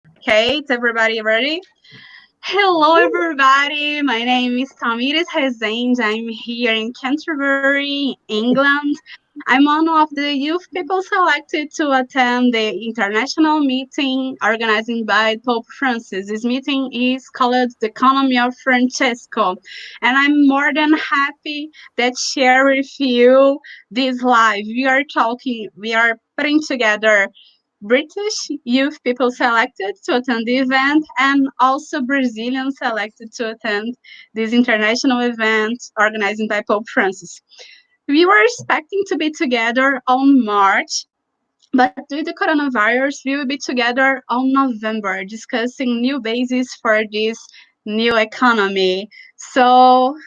Okay, is everybody ready? Hello, everybody. My name is Tamiris Rezende. I'm here in Canterbury, England. I'm one of the youth people selected to attend the international meeting organized by Pope Francis. This meeting is called the Economy of Francesco, and I'm more than happy that share with you this live. We are putting together British youth people selected to attend the event and also Brazilians selected to attend this international event organized by Pope Francis. We were expecting to be together on March, but due to coronavirus, we will be together on November discussing new bases for this new economy. So,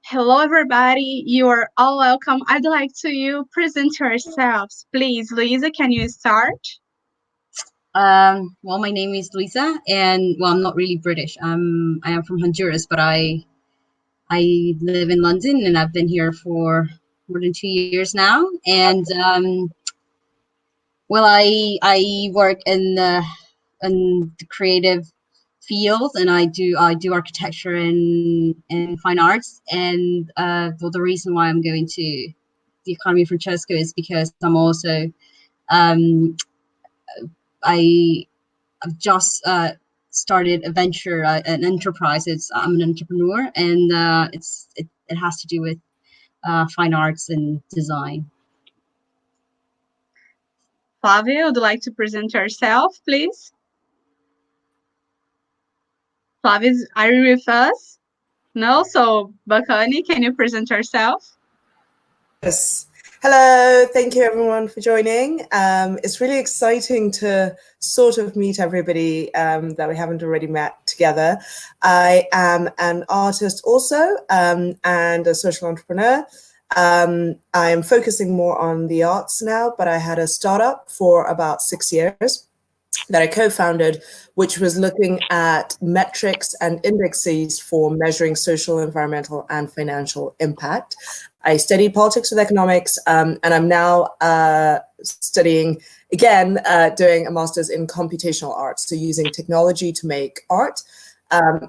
hello everybody, you are all welcome. I'd like to you present yourselves. Please, Luisa, can you start? Well, my name is Luisa, and well, I'm not really British. I am from Honduras, but I live in London, and I've been here for more than 2 years now. And well, I work in the creative field, and I do architecture and fine arts. And well, the reason why I'm going to the Economy of Francesco is because I'm also um, I I've just started a venture, an enterprise. I'm an entrepreneur, and it has to do with fine arts and design. Flavia, would you like to present yourself, please? Flavia, are you with us? No? So, Bakani, can you present yourself? Yes. Hello, thank you everyone for joining. It's really exciting to sort of meet everybody that we haven't already met together. I am an artist also and a social entrepreneur. I am focusing more on the arts now, but I had a startup for about 6 years that I co-founded, which was looking at metrics and indexes for measuring social, environmental, and financial impact. I studied politics with economics, and I'm now studying, again, doing a master's in computational arts, so using technology to make art.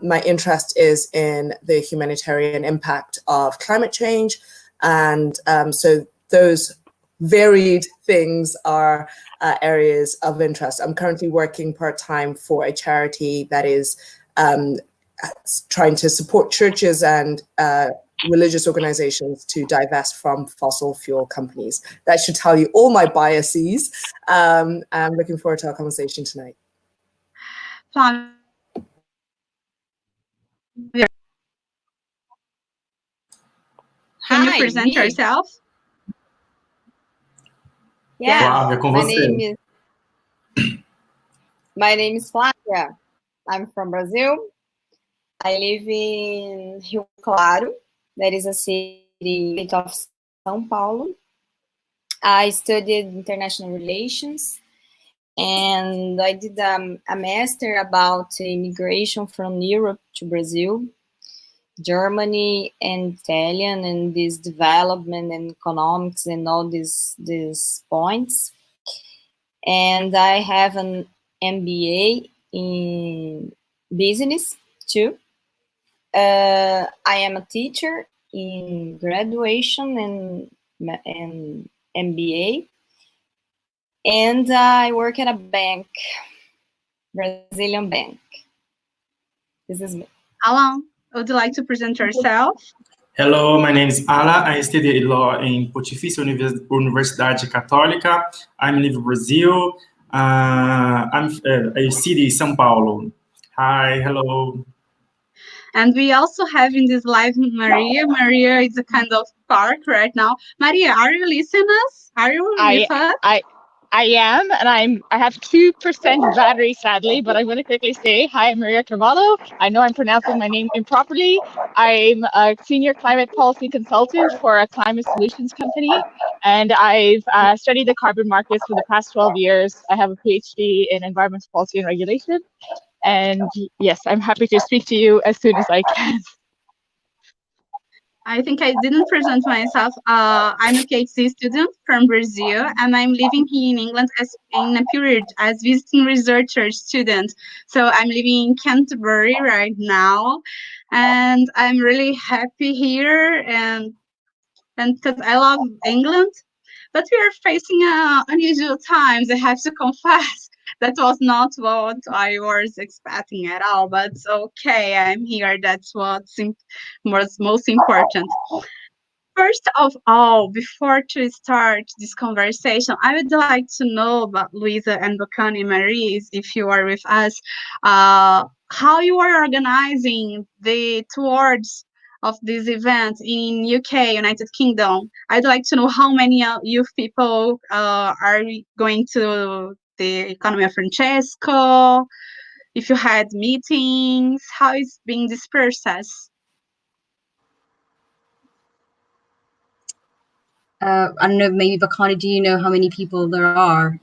My interest is in the humanitarian impact of climate change, and so those varied things are areas of interest. I'm currently working part-time for a charity that is trying to support churches and religious organizations to divest from fossil fuel companies. That should tell you all my biases. I'm looking forward to our conversation tonight. Can you present yourself? Yeah, Flávia, com você. My name is Flávia. I'm from Brazil. I live in Rio Claro, that is a city of São Paulo. I studied international relations, and I did a master about immigration from Europe to Brazil, Germany, and Italian, and this development and economics and all these points. And I have an MBA in business too. I am a teacher in graduation and MBA, and I work at a bank, Brazilian bank. This is me. Alan, would you like to present yourself? Hello, my name is Ala. I studied law in Pontifícia Universidade Católica. I live in Brazil. I'm a city, São Paulo. Hi, hello. And we also have in this live Maria. Maria is a kind of park right now. Maria, are you listening us? Are you with us? I am, and I have 2% battery, sadly, but I'm going to quickly say, hi, I'm Maria Carvalho. I know I'm pronouncing my name improperly. I'm a senior climate policy consultant for a climate solutions company, and I've studied the carbon markets for the past 12 years. I have a PhD in environmental policy and regulation, and yes, I'm happy to speak to you as soon as I can. I think I didn't present myself. I'm a PhD student from Brazil, and I'm living here in England as in a period as visiting researcher student. So I'm living in Canterbury right now, and I'm really happy here, and because I love England, but we are facing unusual times. I have to confess. That was not what I was expecting at all, but okay, I'm here. That's what's most important. First of all, before to start this conversation, I would like to know about Luisa and Bocani Maries, if you are with us, how you are organizing the tours of this event in UK, United Kingdom. I'd like to know how many youth people are going to the Economy of Francesco, if you had meetings, how is being this process? I don't know, maybe Bakani, do you know how many people there are?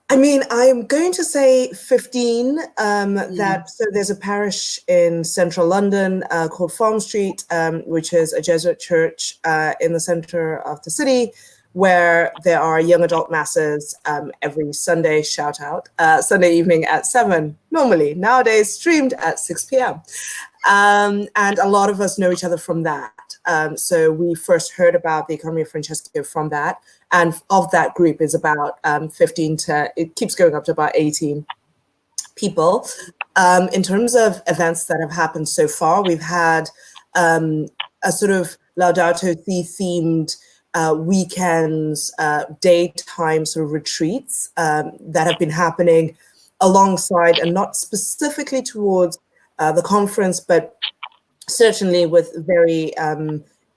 I mean, I'm going to say 15. So there's a parish in central London called Farm Street, which is a Jesuit church in the center of the city, where there are young adult masses every Sunday, shout out, Sunday evening at 7, normally, nowadays streamed at 6 p.m. And a lot of us know each other from that. So we first heard about the Economy of Francesco from that. And of that group is about 15 to, it keeps going up to about 18 people. In terms of events that have happened so far, we've had a sort of Laudato Si themed weekends, daytime sort of retreats that have been happening alongside and not specifically towards the conference, but certainly with very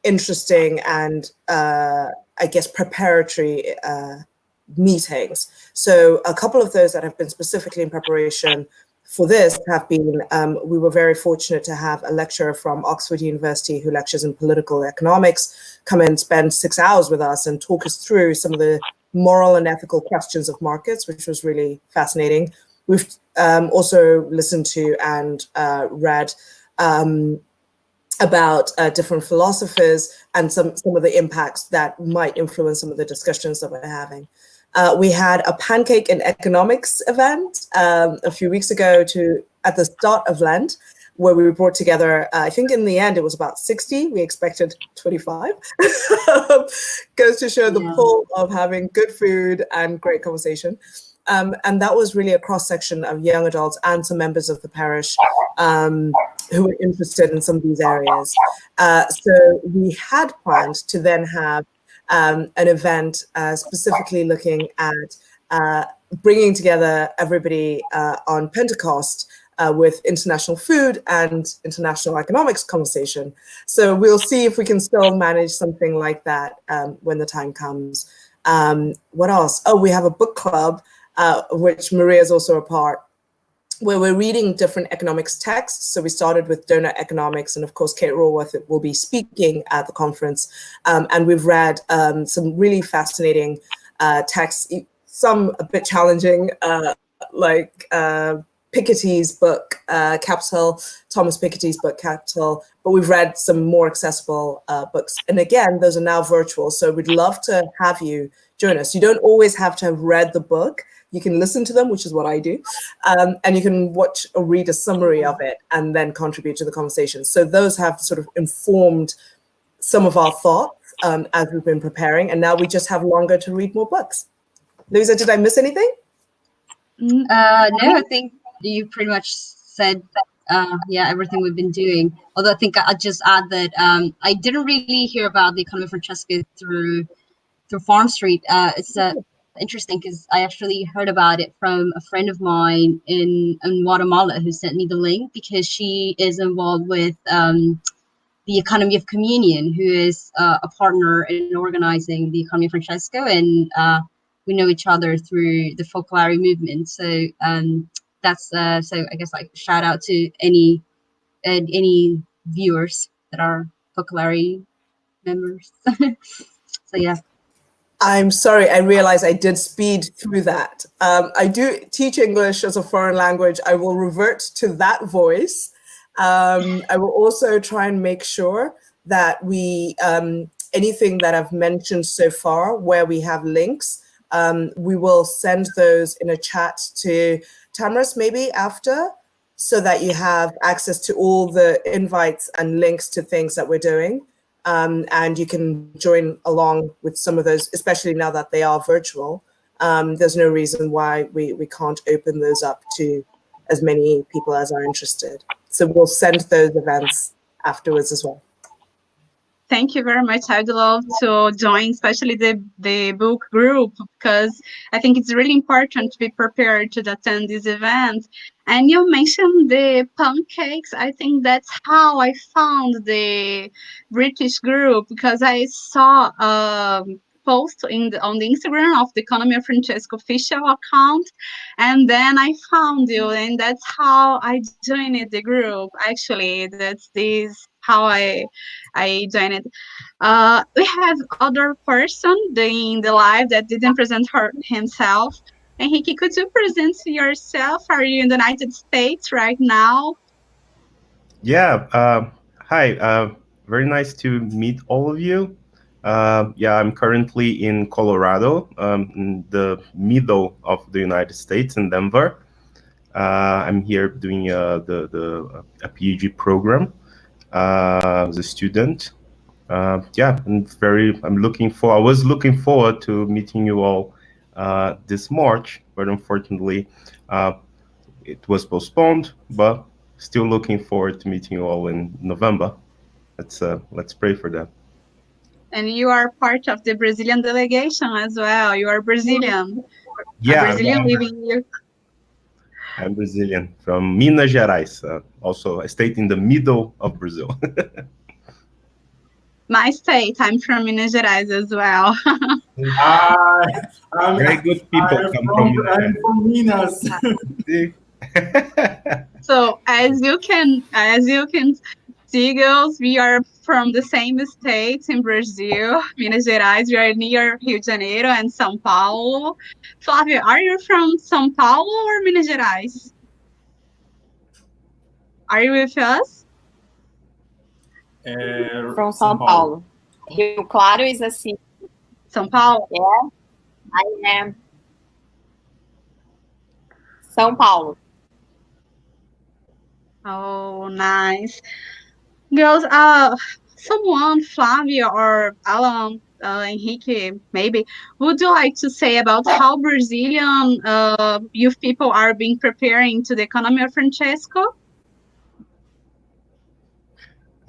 interesting and I guess preparatory meetings. So a couple of those that have been specifically in preparation for this have been, we were very fortunate to have a lecturer from Oxford University who lectures in political economics come and spend 6 hours with us and talk us through some of the moral and ethical questions of markets, which was really fascinating. We've also listened to and read about different philosophers and some of the impacts that might influence some of the discussions that we're having. We had a pancake and economics event a few weeks ago at the start of Lent, where we brought together, I think in the end it was about 60, we expected 25. Goes to show the pull of having good food and great conversation. And that was really a cross-section of young adults and some members of the parish who were interested in some of these areas. So we had planned to then have an event specifically looking at bringing together everybody on Pentecost with international food and international economics conversation. So we'll see if we can still manage something like that when the time comes. What else? Oh, we have a book club, which Maria is also a part, where we're reading different economics texts. So we started with donut economics, and of course, Kate Raworth will be speaking at the conference. And we've read some really fascinating texts, some a bit challenging, like Piketty's book, Capital, Thomas Piketty's book, Capital, but we've read some more accessible books. And again, those are now virtual. So we'd love to have you join us. You don't always have to have read the book. You can listen to them, which is what I do. And you can watch or read a summary of it and then contribute to the conversation. So those have sort of informed some of our thoughts as we've been preparing. And now we just have longer to read more books. Louisa, did I miss anything? No, I think you pretty much said everything we've been doing. Although I think I'll just add that I didn't really hear about the Economy of Francesco through Farm Street. It's interesting because I actually heard about it from a friend of mine in Guatemala who sent me the link, because she is involved with the Economy of Communion, who is a partner in organizing the Economy of Francesco, and we know each other through the Focolare movement. So that's so I guess like shout out to any viewers that are Focolare members. So yeah. I'm sorry, I realize I did speed through that. I do teach English as a foreign language. I will revert to that voice. I will also try and make sure that we anything that I've mentioned so far where we have links, we will send those in a chat to Tamras maybe after, so that you have access to all the invites and links to things that we're doing. And you can join along with some of those, especially now that they are virtual. There's no reason why we can't open those up to as many people as are interested. So we'll send those events afterwards as well. Thank you very much. I'd love to join, especially the book group, because I think it's really important to be prepared to attend this event. And you mentioned the pancakes. I think that's how I found the British group, because I saw a post on the Instagram of the Economy of Francesco official account, and then I found you, and that's how I joined the group. Actually, that's this how I joined it. We have other person in the live that didn't present himself. Henrique, could you present yourself? Are you in the United States right now? Yeah. Hi. Very nice to meet all of you. Yeah, I'm currently in Colorado, in the middle of the United States, in Denver. I'm here doing a PhD program as a student. Yeah, I was looking forward to meeting you all this March, but unfortunately, it was postponed. But still looking forward to meeting you all in November. Let's pray for that. And you are part of the Brazilian delegation as well. You are Brazilian. A Yeah, Brazilian living here. I'm Brazilian from Minas Gerais, also a state in the middle of Brazil. My state. I'm from Minas Gerais as well. Very good people come from I'm from Minas. Minas. So as you can see, girls, we are from the same states in Brazil, Minas Gerais. We are near Rio de Janeiro and São Paulo. Flávia, are you from São Paulo or Minas Gerais? Are you with us? From São Paulo. Rio Claro is a city. São Paulo? Yeah, I am. São Paulo. Oh, nice. Girls, someone, Flavia or Alan, Henrique, maybe, would you like to say about how Brazilian youth people are being preparing to the economy of Francesco?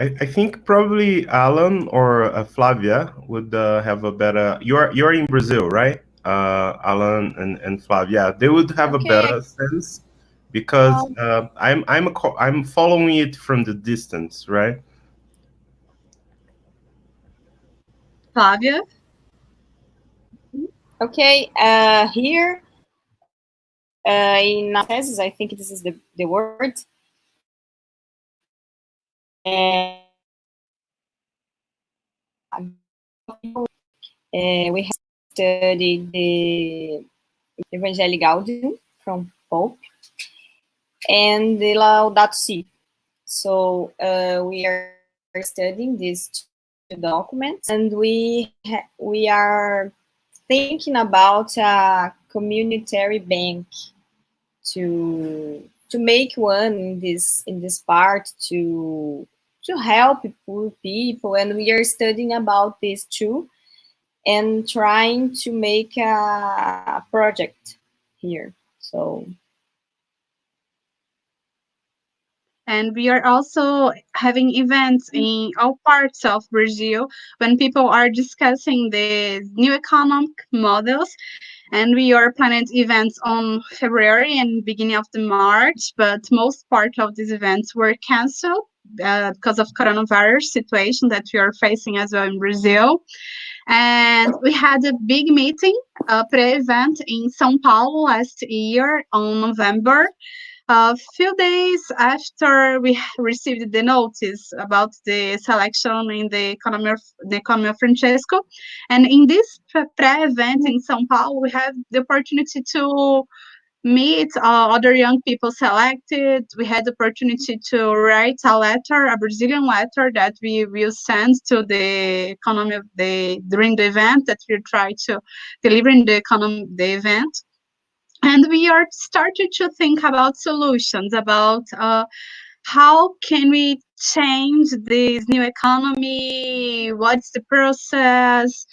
I think probably Alan or Flavia would have a better. You're in Brazil, right? Alan and Flavia, they would have a better sense because I'm following it from the distance, right? Flavia? Okay, here in thesis, I think this is the word. And we have studied the Evangelii Gaudium from Pope and the Laudato Si. So we are studying these two documents, and we are thinking about a communitary bank to make one in this part to help poor people, and we are studying about this too and trying to make a project here. So And we are also having events in all parts of Brazil when people are discussing the new economic models. And we are planning events on February and beginning of the March, but most part of these events were canceled because of coronavirus situation that we are facing as well in Brazil. And we had a big meeting, a pre-event in São Paulo last year on November. A few days after we received the notice about the selection in the economy of Francesco, and in this pre-event in São Paulo, we have the opportunity to meet other young people selected. We had the opportunity to write a letter, a Brazilian letter that we will send to the economy of during the event that we try to deliver in the event. And we are started to think about solutions, about how can we change this new economy? What's the process?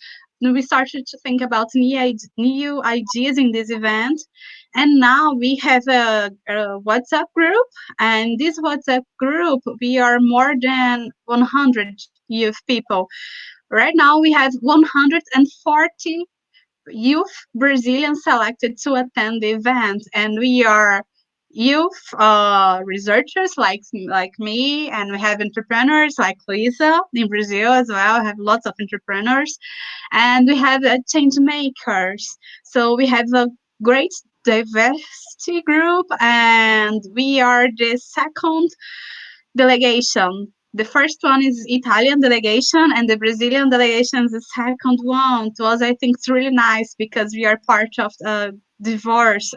And we started to think about new ideas in this event. And now we have a WhatsApp group. And this WhatsApp group, we are more than 100 youth people. Right now, we have 140 youth Brazilians selected to attend the event, and we are youth researchers like me, and we have entrepreneurs like Lisa in Brazil as well. We have lots of entrepreneurs, and we have change makers. So we have a great diversity group, and we are the second delegation. The first one is Italian delegation, and the Brazilian delegation is the second one. It was, I think, it's really nice because we are part of diverse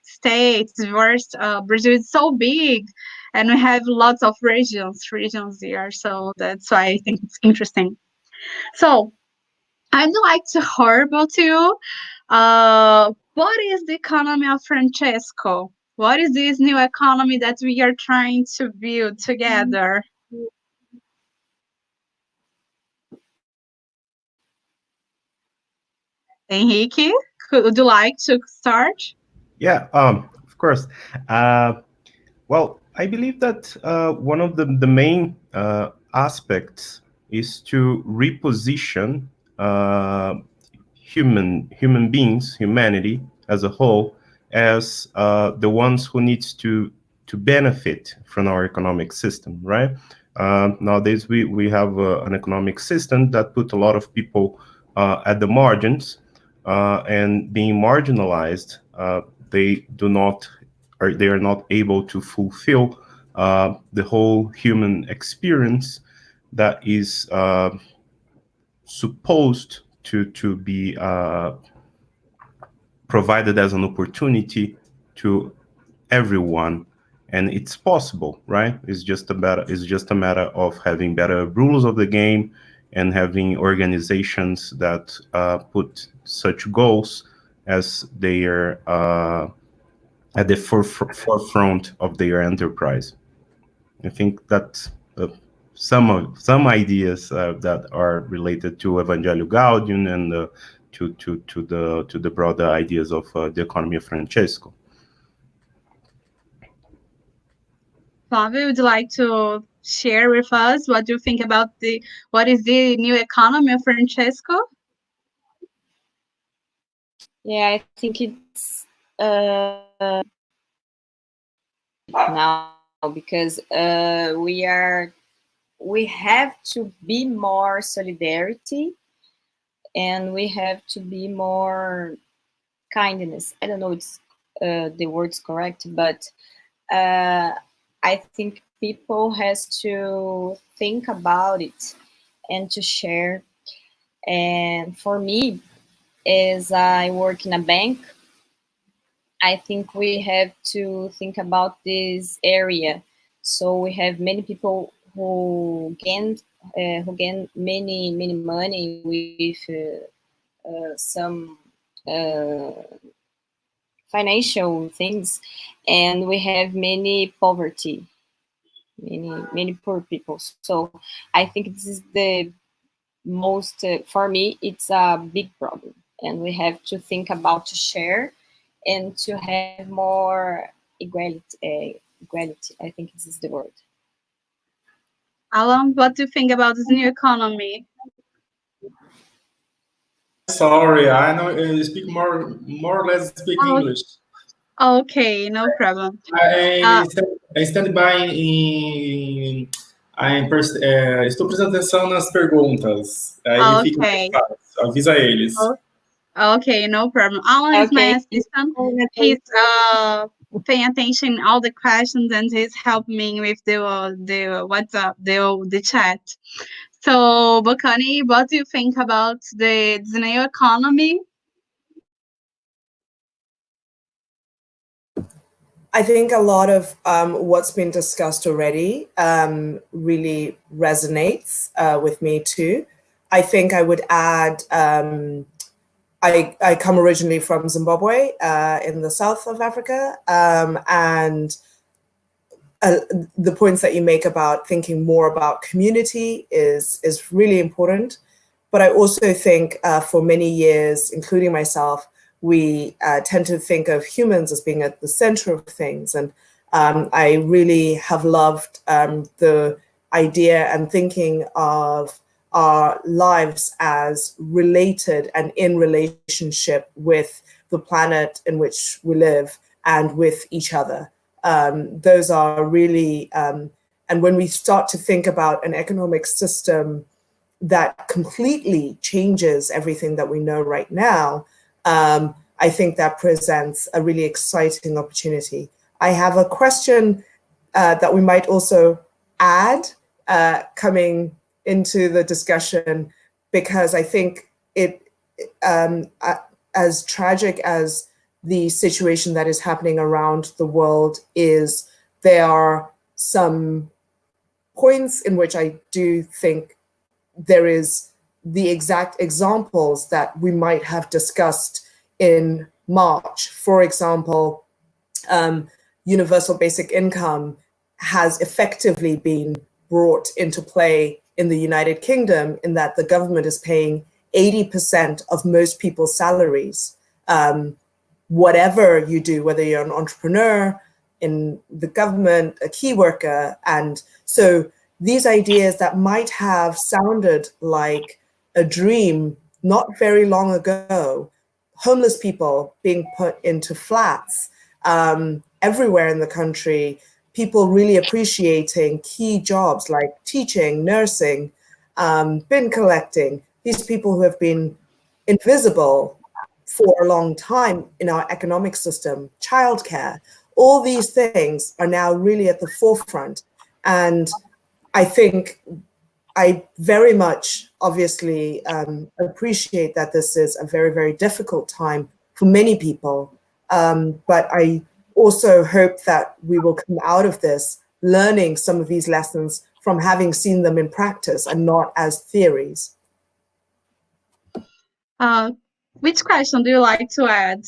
states. Diverse Brazil is so big, and we have lots of regions here. So that's why I think it's interesting. So I'd like to hear about you. What is the economy of Francesco? What is this new economy that we are trying to build together? Henrique, would you like to start? Yeah, of course. Well, I believe that one of the main aspects is to reposition uh, human beings, humanity as a whole, as the ones who needs to benefit from our economic system, right? Nowadays, we have an economic system that put a lot of people at the margins, and being marginalized, they do not, or they are not able to fulfill the whole human experience that is supposed to be provided as an opportunity to everyone, and it's possible, right? It's just a matter of having better rules of the game and having organizations that put such goals as they are at the forefront of their enterprise. I think that some ideas that are related to Evangelho Gaudium and to the broader ideas of the economy of Francesco. Flavio, would you like to share with us what you think about what is the new economy of Francesco? Yeah, I think it's now because we have to be more solidarity, and we have to be more kindness. I don't know it's the word's correct, but I think people has to think about it and to share. And for me, as I work in a bank, I think we have to think about this area. So we have many people who gain many money with some uh, financial things, and we have many poverty, many poor people. So I think this is the most for me it's a big problem, and we have to think about to share and to have more equality. I think this is the word. Alan, what do you think about this new economy? Sorry, I know you speak more or less speak Oh, English. okay, no problem. I stand by em. Estou prestando atenção nas perguntas. Aí fica mais Okay. fácil. Avisa eles. Okay, no problem. Alan is my Okay. assistant. He's paying attention all the questions, and he's helping me with the WhatsApp, the chat. So, Bocani, what do you think about the new economy? I think a lot of what's been discussed already really resonates with me too. I think I would add, I come originally from Zimbabwe in the south of Africa, and the points that you make about thinking more about community is really important. But I also think for many years, including myself, we tend to think of humans as being at the center of things. And I really have loved the idea and thinking of our lives as related and in relationship with the planet in which we live and with each other. Those are really, and when we start to think about an economic system that completely changes everything that we know right now, I think that presents a really exciting opportunity. I have a question that we might also add coming into the discussion, because I think it, as tragic as the situation that is happening around the world is, there are some points in which I do think there is the exact examples that we might have discussed in March. For example, universal basic income has effectively been brought into play in the United Kingdom, in that the government is paying 80% of most people's salaries. Whatever you do, whether you're an entrepreneur, in the government, a key worker. And so these ideas that might have sounded like a dream not very long ago, homeless people being put into flats everywhere in the country, people really appreciating key jobs like teaching, nursing, bin collecting, these people who have been invisible for a long time in our economic system, childcare, all these things are now really at the forefront. And I think I very much obviously appreciate that this is a very, very difficult time for many people. But I also hope that we will come out of this learning some of these lessons from having seen them in practice and not as theories. Which question do you like to add?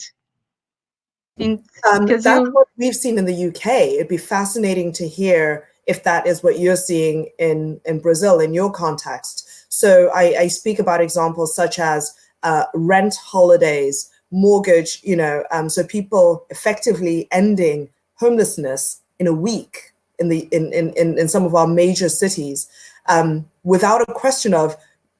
That's what we've seen in the UK. It'd be fascinating to hear if that is what you're seeing in Brazil, in your context. So I speak about examples such as rent holidays, mortgage, so people effectively ending homelessness in a week in some of our major cities, without a question of,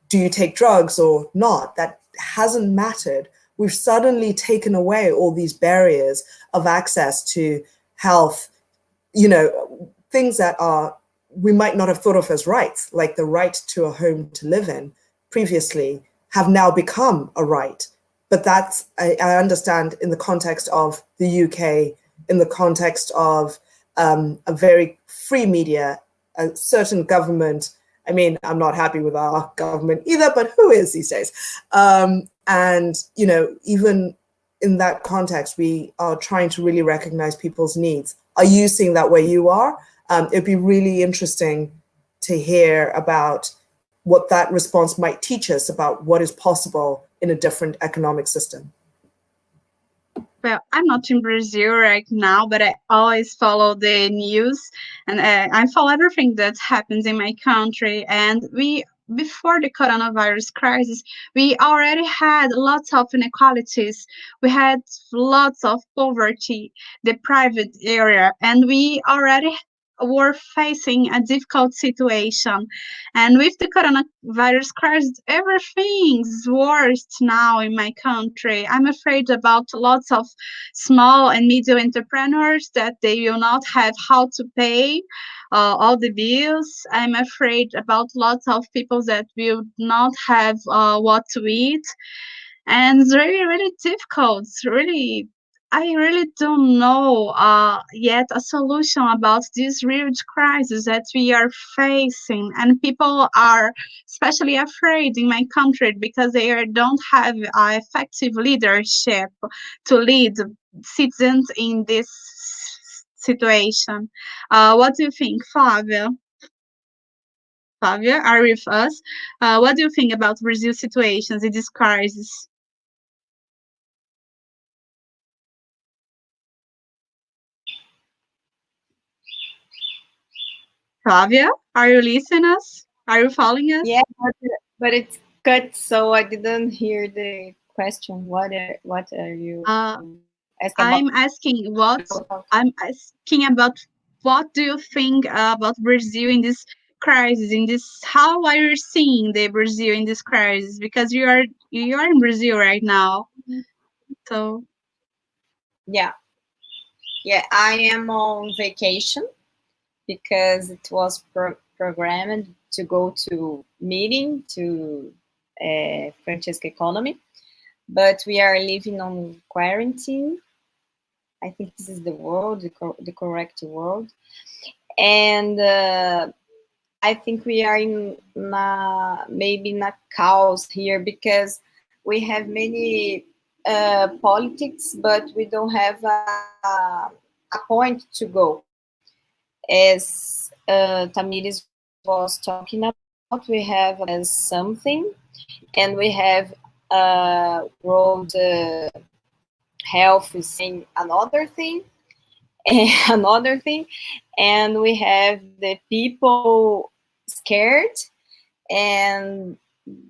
do you take drugs or not? That hasn't mattered. We've suddenly taken away all these barriers of access to health, things that we might not have thought of as rights, like the right to a home to live in previously, have now become a right. But that's, I understand, in the context of the UK, in the context of a very free media, a certain government. I mean, I'm not happy with our government either, but who is these days? And, even in that context, we are trying to really recognize people's needs. Are you seeing that where you are? It'd be really interesting to hear about what that response might teach us about what is possible in a different economic system. Well, I'm not in Brazil right now, but I always follow the news, and I follow everything that happens in my country. And before the coronavirus crisis, we already had lots of inequalities. We had lots of poverty, the private area, and we already were facing a difficult situation. And with the coronavirus crisis, everything's worse now in my country. I'm afraid about lots of small and medium entrepreneurs that they will not have how to pay all the bills. I'm afraid about lots of people that will not have what to eat. And it's really, really difficult. I really don't know yet a solution about this huge crisis that we are facing. And people are especially afraid in my country because don't have effective leadership to lead citizens in this situation. What do you think, Flavia? Flavia, are you with us? What do you think about Brazil situations in this crisis? Flavia, are you listening us? Are you following Yeah, us? but it's cut, so I didn't hear the question. What are you Uh, asking about? I'm asking what I'm asking about what do you think about Brazil in this crisis, in this how are you seeing the Brazil in this crisis? Because you are in Brazil right now. So Yeah, yeah. I am on vacation because it was programmed to go to meeting to Francesco Economy, but we are living on quarantine. I think this is the word, the correct word, and I think we are in maybe not chaos here because we have many politics, but we don't have a point to go. As Tamiris was talking about, we have as something, and we have world health is saying another thing, and another thing, and we have the people scared, and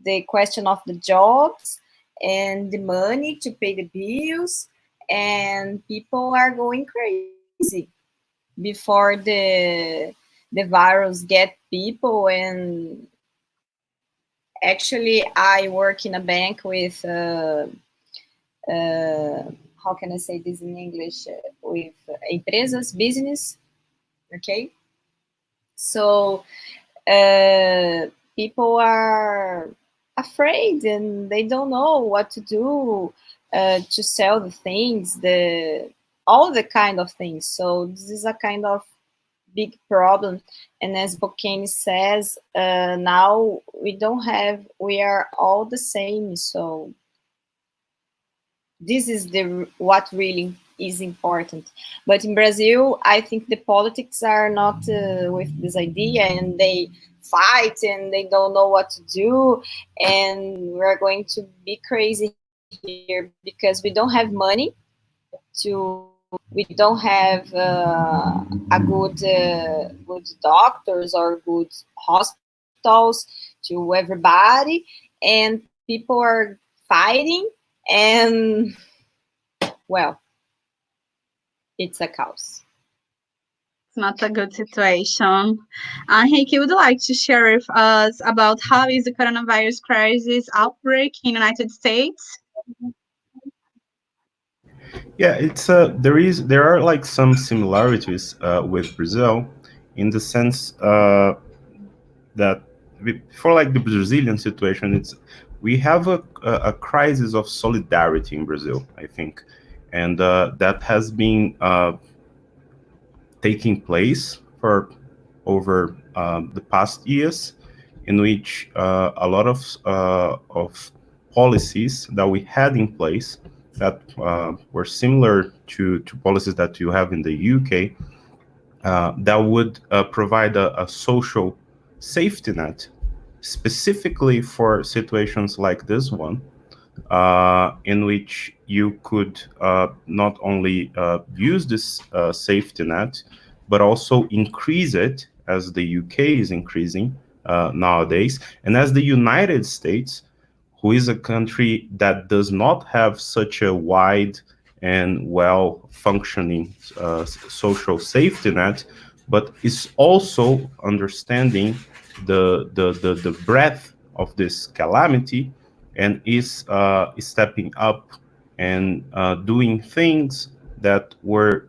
the question of the jobs and the money to pay the bills, and people are going crazy before the virus get people. And actually I work in a bank with how can I say this in English, with empresas business, okay. So people are afraid and they don't know what to do to sell the things, the all the kind of things. So this is a kind of big problem. And as Bocani says, now we are all the same. So this is the what really is important. But in Brazil, I think the politics are not with this idea, and they fight and they don't know what to do, and we're going to be crazy here because we don't have money we don't have a good doctors or good hospitals to everybody, and people are fighting, and well, it's a chaos. it's not a good situation. Henrique, would you like to share with us about how is the coronavirus crisis outbreak in United States? Yeah, it's there are like some similarities with Brazil in the sense that for like the Brazilian situation, it's we have a crisis of solidarity in Brazil, I think, and that has been taking place for over the past years, in which a lot of policies that we had in place that were similar to policies that you have in the UK, that would provide a social safety net specifically for situations like this one, in which you could not only use this safety net, but also increase it as the UK is increasing nowadays, and as the United States, who is a country that does not have such a wide and well functioning social safety net, but is also understanding the breadth of this calamity, and is stepping up and doing things that were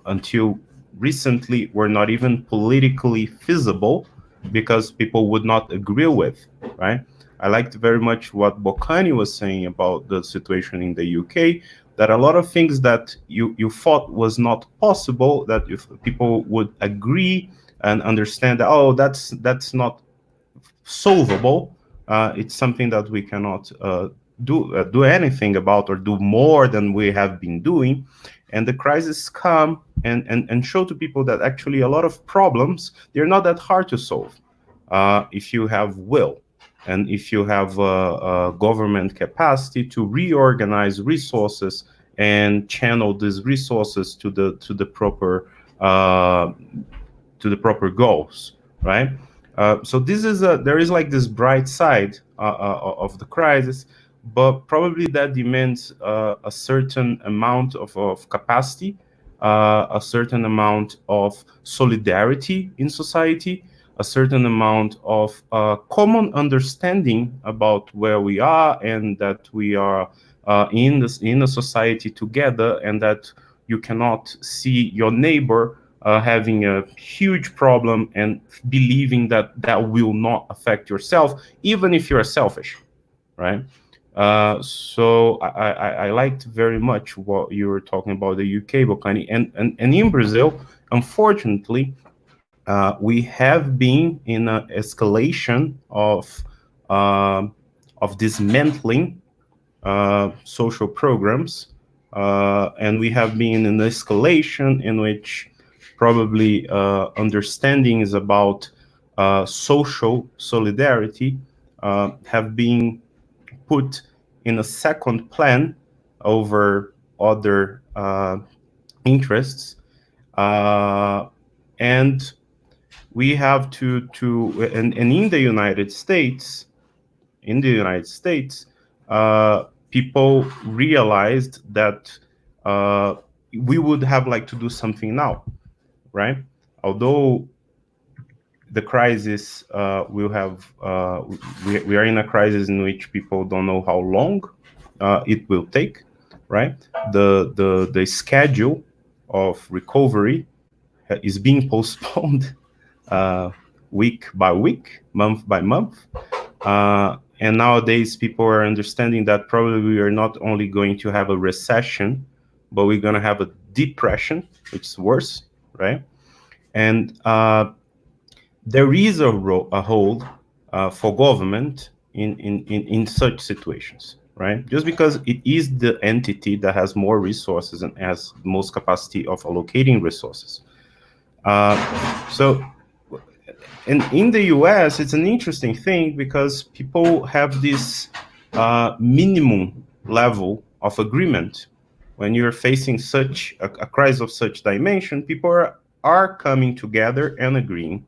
until recently were not even politically feasible because people would not agree with, right? I liked very much what Bocani was saying about the situation in the UK, that a lot of things that you thought was not possible, that if people would agree and understand that, oh, that's not solvable, it's something that we cannot do anything about or do more than we have been doing. And the crisis come and show to people that actually a lot of problems, they're not that hard to solve if you have will and if you have government capacity to reorganize resources and channel these resources to the proper goals, right? So this is there is like this bright side of the crisis, but probably that demands a certain amount of capacity, a certain amount of solidarity in society, a certain amount of common understanding about where we are and that we are in a society together, and that you cannot see your neighbor having a huge problem and believing that that will not affect yourself, even if you're selfish, right? So I liked very much what you were talking about the UK, Bocani, and in Brazil, unfortunately, we have been in an escalation of dismantling social programs, and we have been in an escalation in which probably understandings about social solidarity have been put in a second plan over other interests, and we have to and in the United States, people realized that we would have like to do something now, right? Although the crisis will have, we are in a crisis in which people don't know how long it will take, right? The schedule of recovery is being postponed week by week, month by month. And nowadays, people are understanding that probably we are not only going to have a recession, but we're going to have a depression, which is worse, right? And there is a hold for government in such situations, right? Just because it is the entity that has more resources and has most capacity of allocating resources. So and in the US, it's an interesting thing because people have this minimum level of agreement. When you're facing such a crisis of such dimension, people are coming together and agreeing.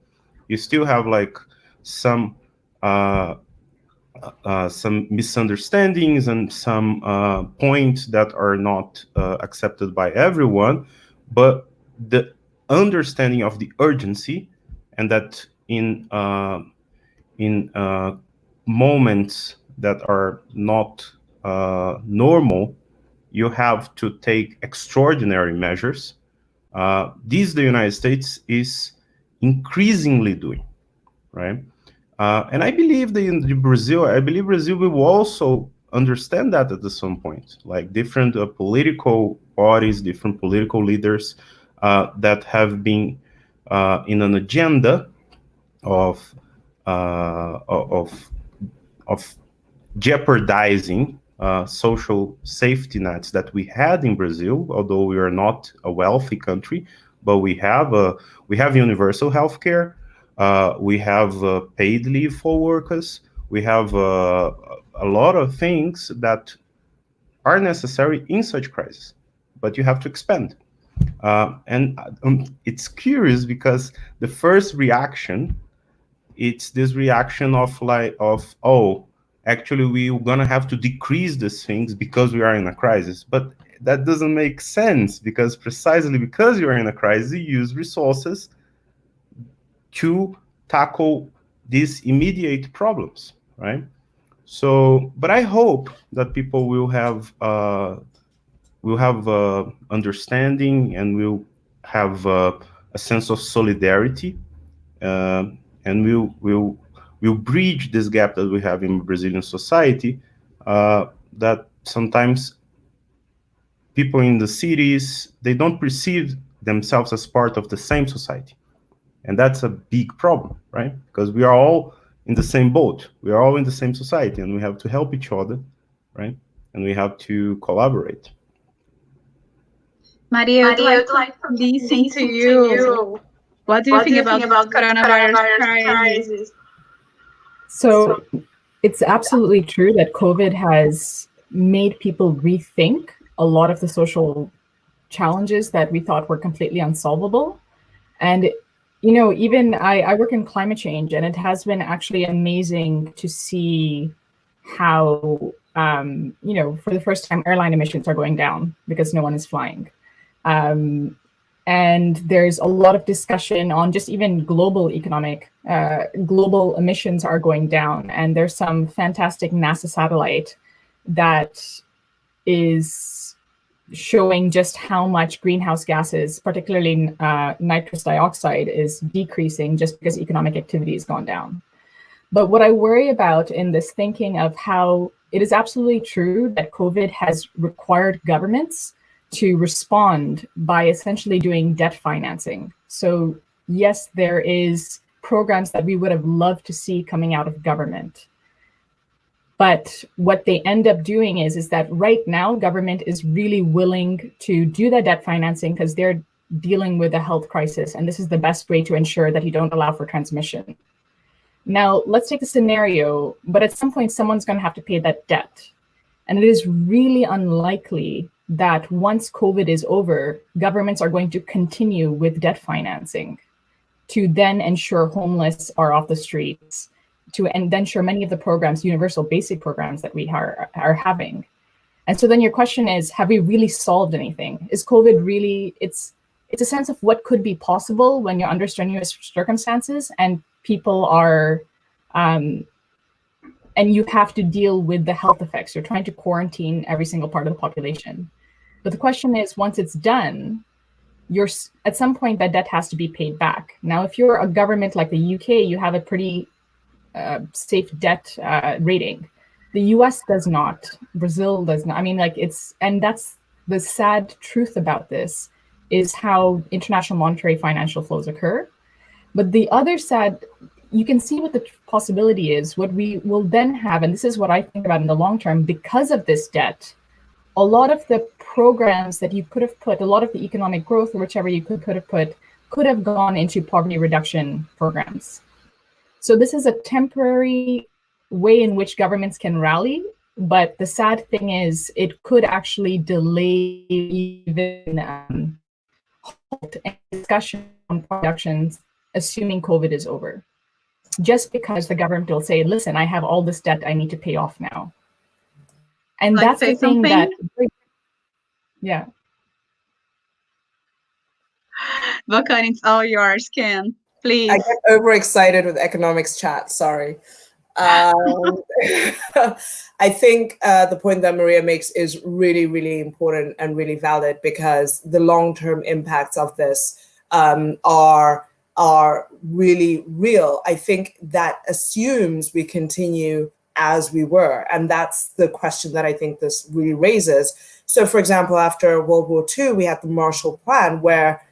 You still have like some misunderstandings and some points that are not accepted by everyone, but the understanding of the urgency, and that in moments that are not normal, you have to take extraordinary measures. This the United States is increasingly doing, right? And I believe I believe Brazil will also understand that at some point, like different political parties, different political leaders that have been in an agenda of jeopardizing social safety nets that we had in Brazil, although we are not a wealthy country, but we have universal health care, we have paid leave for workers, we have a lot of things that are necessary in such crisis, but you have to expand. And it's curious because the first reaction, it's this reaction of oh, actually we're gonna have to decrease these things because we are in a crisis. But that doesn't make sense, because precisely because you are in a crisis, you use resources to tackle these immediate problems, right? So, but I hope that people will have understanding, and will have a sense of solidarity, and we'll bridge this gap that we have in Brazilian society, that sometimes people in the cities, they don't perceive themselves as part of the same society. And that's a big problem, right? Because we are all in the same boat. We are all in the same society, and we have to help each other, right? And we have to collaborate. Maria, I'd Maria, like I'd to like to listen to listen to you. you. What do you What do think you about think this about this coronavirus coronavirus crisis? crisis? So it's absolutely true that COVID has made people rethink a lot of the social challenges that we thought were completely unsolvable. And, you know, even I work in climate change, and it has been actually amazing to see how, you know, for the first time, airline emissions are going down because no one is flying. And there's a lot of discussion on just even global global emissions are going down. And there's some fantastic NASA satellite that is showing just how much greenhouse gases, particularly nitrous dioxide, is decreasing just because economic activity has gone down. But what I worry about in this thinking of how it is absolutely true that COVID has required governments to respond by essentially doing debt financing. So yes, there is programs that we would have loved to see coming out of government. But what they end up doing is that right now government is really willing to do the debt financing because they're dealing with a health crisis. And this is the best way to ensure that you don't allow for transmission. Now, let's take a scenario, but at some point, someone's going to have to pay that debt. And it is really unlikely that once COVID is over, governments are going to continue with debt financing to then ensure homeless are off the streets, to ensure many of the programs, universal basic programs that we are having. And so then your question is, have we really solved anything? Is COVID really, it's a sense of what could be possible when you're under strenuous circumstances and people are, and you have to deal with the health effects. You're trying to quarantine every single part of the population. But the question is, once it's done, at some point that debt has to be paid back. Now, if you're a government like the UK, you have a pretty safe debt rating. The US does not, Brazil does not. I mean, like and that's the sad truth about this, is how international monetary financial flows occur. But the other sad, you can see what the possibility is. What we will then have, and this is what I think about in the long term, because of this debt, a lot of the programs that you could have put, a lot of the economic growth, or whichever you could have put, could have gone into poverty reduction programs. So this is a temporary way in which governments can rally, but the sad thing is it could actually delay even halt any discussion on reductions, assuming COVID is over. Just because the government will say, listen, I have all this debt I need to pay off now. And that's the thing that, yeah. Vulcan, it's all yours, Ken. Please. I get overexcited with economics chat, sorry. I think the point that Maria makes is really, really important and really valid, because the long-term impacts of this are really real. I think that assumes we continue as we were, and that's the question that I think this really raises. So, for example, after World War II, we had the Marshall Plan, where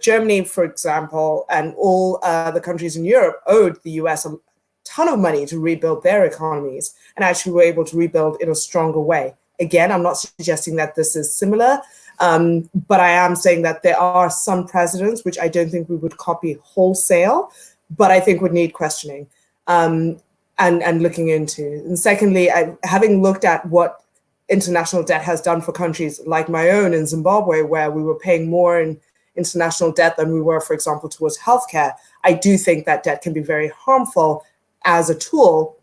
Germany, for example, and all the countries in Europe owed the US a ton of money to rebuild their economies, and actually were able to rebuild in a stronger way. Again, I'm not suggesting that this is similar, but I am saying that there are some precedents which I don't think we would copy wholesale, but I think would need questioning and looking into. And secondly, having looked at what international debt has done for countries like my own in Zimbabwe, where we were paying more in international debt than we were, for example, towards healthcare, I do think that debt can be very harmful as a tool.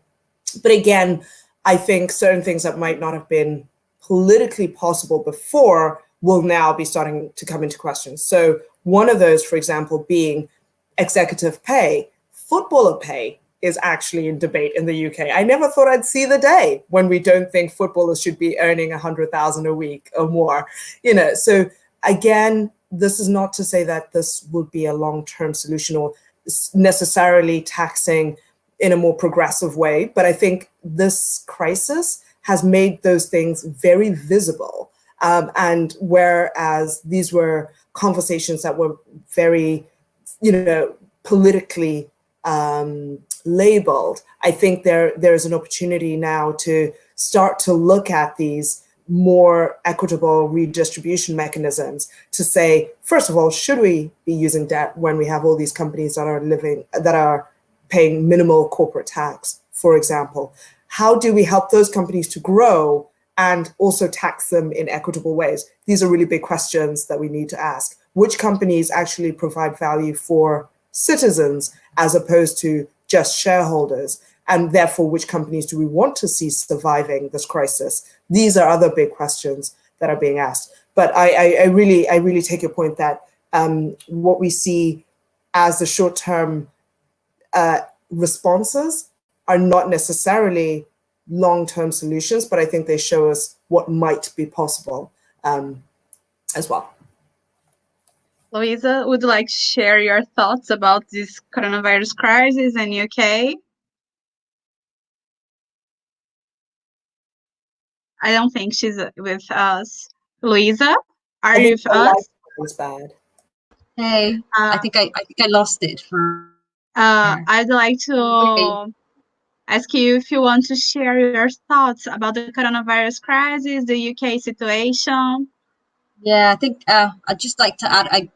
But again, I think certain things that might not have been politically possible before will now be starting to come into question. So one of those, for example, being executive pay. Footballer pay is actually in debate in the UK. I never thought I'd see the day when we don't think footballers should be earning 100,000 a week or more. So again, this is not to say that this would be a long-term solution or necessarily taxing in a more progressive way, but I think this crisis has made those things very visible. And whereas these were conversations that were very, politically labeled, I think there is an opportunity now to start to look at these more equitable redistribution mechanisms to say, first of all, should we be using debt when we have all these companies that are paying minimal corporate tax, for example? How do we help those companies to grow and also tax them in equitable ways? These are really big questions that we need to ask. Which companies actually provide value for citizens as opposed to just shareholders? And therefore, which companies do we want to see surviving this crisis? These are other big questions that are being asked. But I really take your point that what we see as the short-term responses are not necessarily long-term solutions, but I think they show us what might be possible as well. Louisa, would you like to share your thoughts about this coronavirus crisis in UK? I don't think she's with us. Louisa, are you with us? Was bad. Hey, I think I lost it for. I'd like to ask you if you want to share your thoughts about the coronavirus crisis, the UK situation. Yeah, I think I'd just like to add.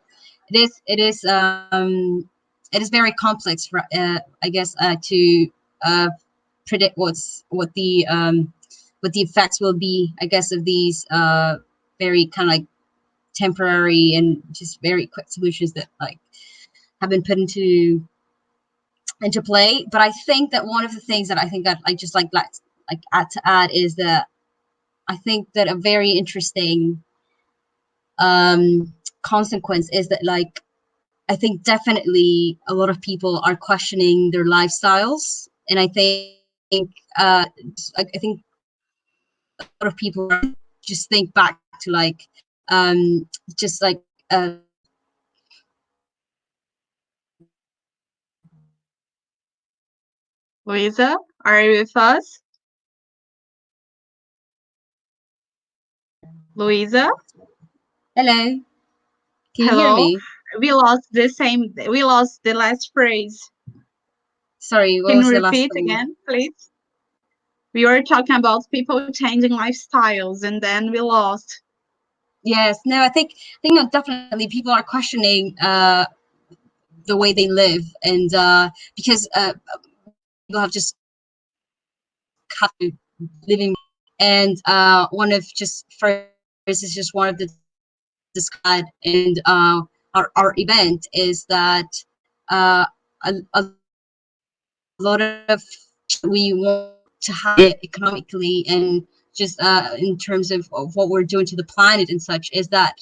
It is very complex for I guess to predict what the effects will be. I guess of these very kind of like temporary and just very quick solutions that like have been put into play. But I think that one of the things that I think that I just like add is that I think that a very interesting consequence is that like I think definitely a lot of people are questioning their lifestyles, and I think I think a lot of people just think back to like just like Louisa, are you with us? Louisa? hello, can you hear Hello? me? We lost the last phrase. Sorry, what Can you was the last repeat one? again, please? We were talking about people changing lifestyles and then we lost. Yes, no, I think definitely people are questioning the way they live, and because people have just cut to living, and one of just first is just one of the discard, and our event is that a lot of we want to have it economically and just in terms of what we're doing to the planet and such is that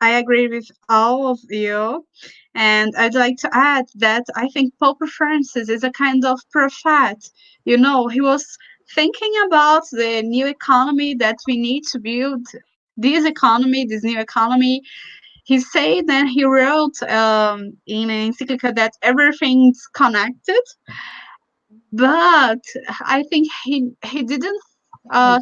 I agree with all of you. And I'd like to add that I think Pope Francis is a kind of prophet. You know, he was thinking about the new economy that we need to build. This new economy. He said that he wrote in an encyclical that everything's connected, but I think he didn't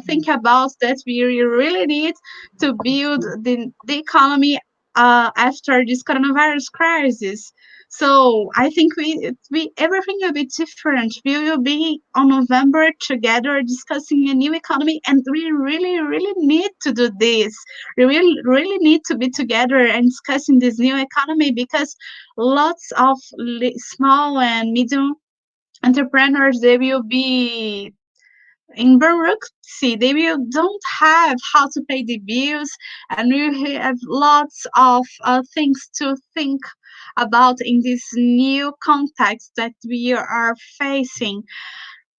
think about that we really need to build the economy after this coronavirus crisis. So I think we everything will be different. We will be on November together discussing a new economy, and we really need to do this. We really need to be together and discussing this new economy because lots of small and medium entrepreneurs, they will be in bureaucracy. They will don't have how to pay the bills, and we have lots of things to think about in this new context that we are facing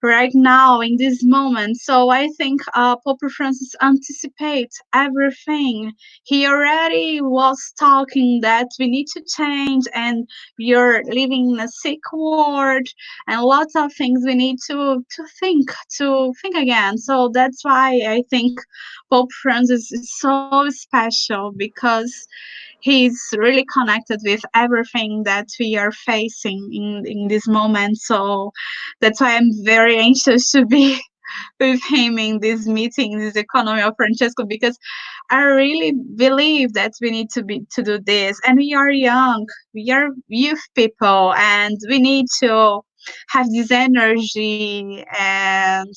right now in this moment. So I think Pope Francis anticipates everything. He already was talking that we need to change and we are living in a sick world and lots of things we need to think again. So that's why I think Pope Francis is so special because he's really connected with everything that we are facing in this moment. So that's why I'm very anxious to be with him in this meeting, this Economy of Francesco, because I really believe that we need to do this. And we are young, we are youth people, and we need to have this energy and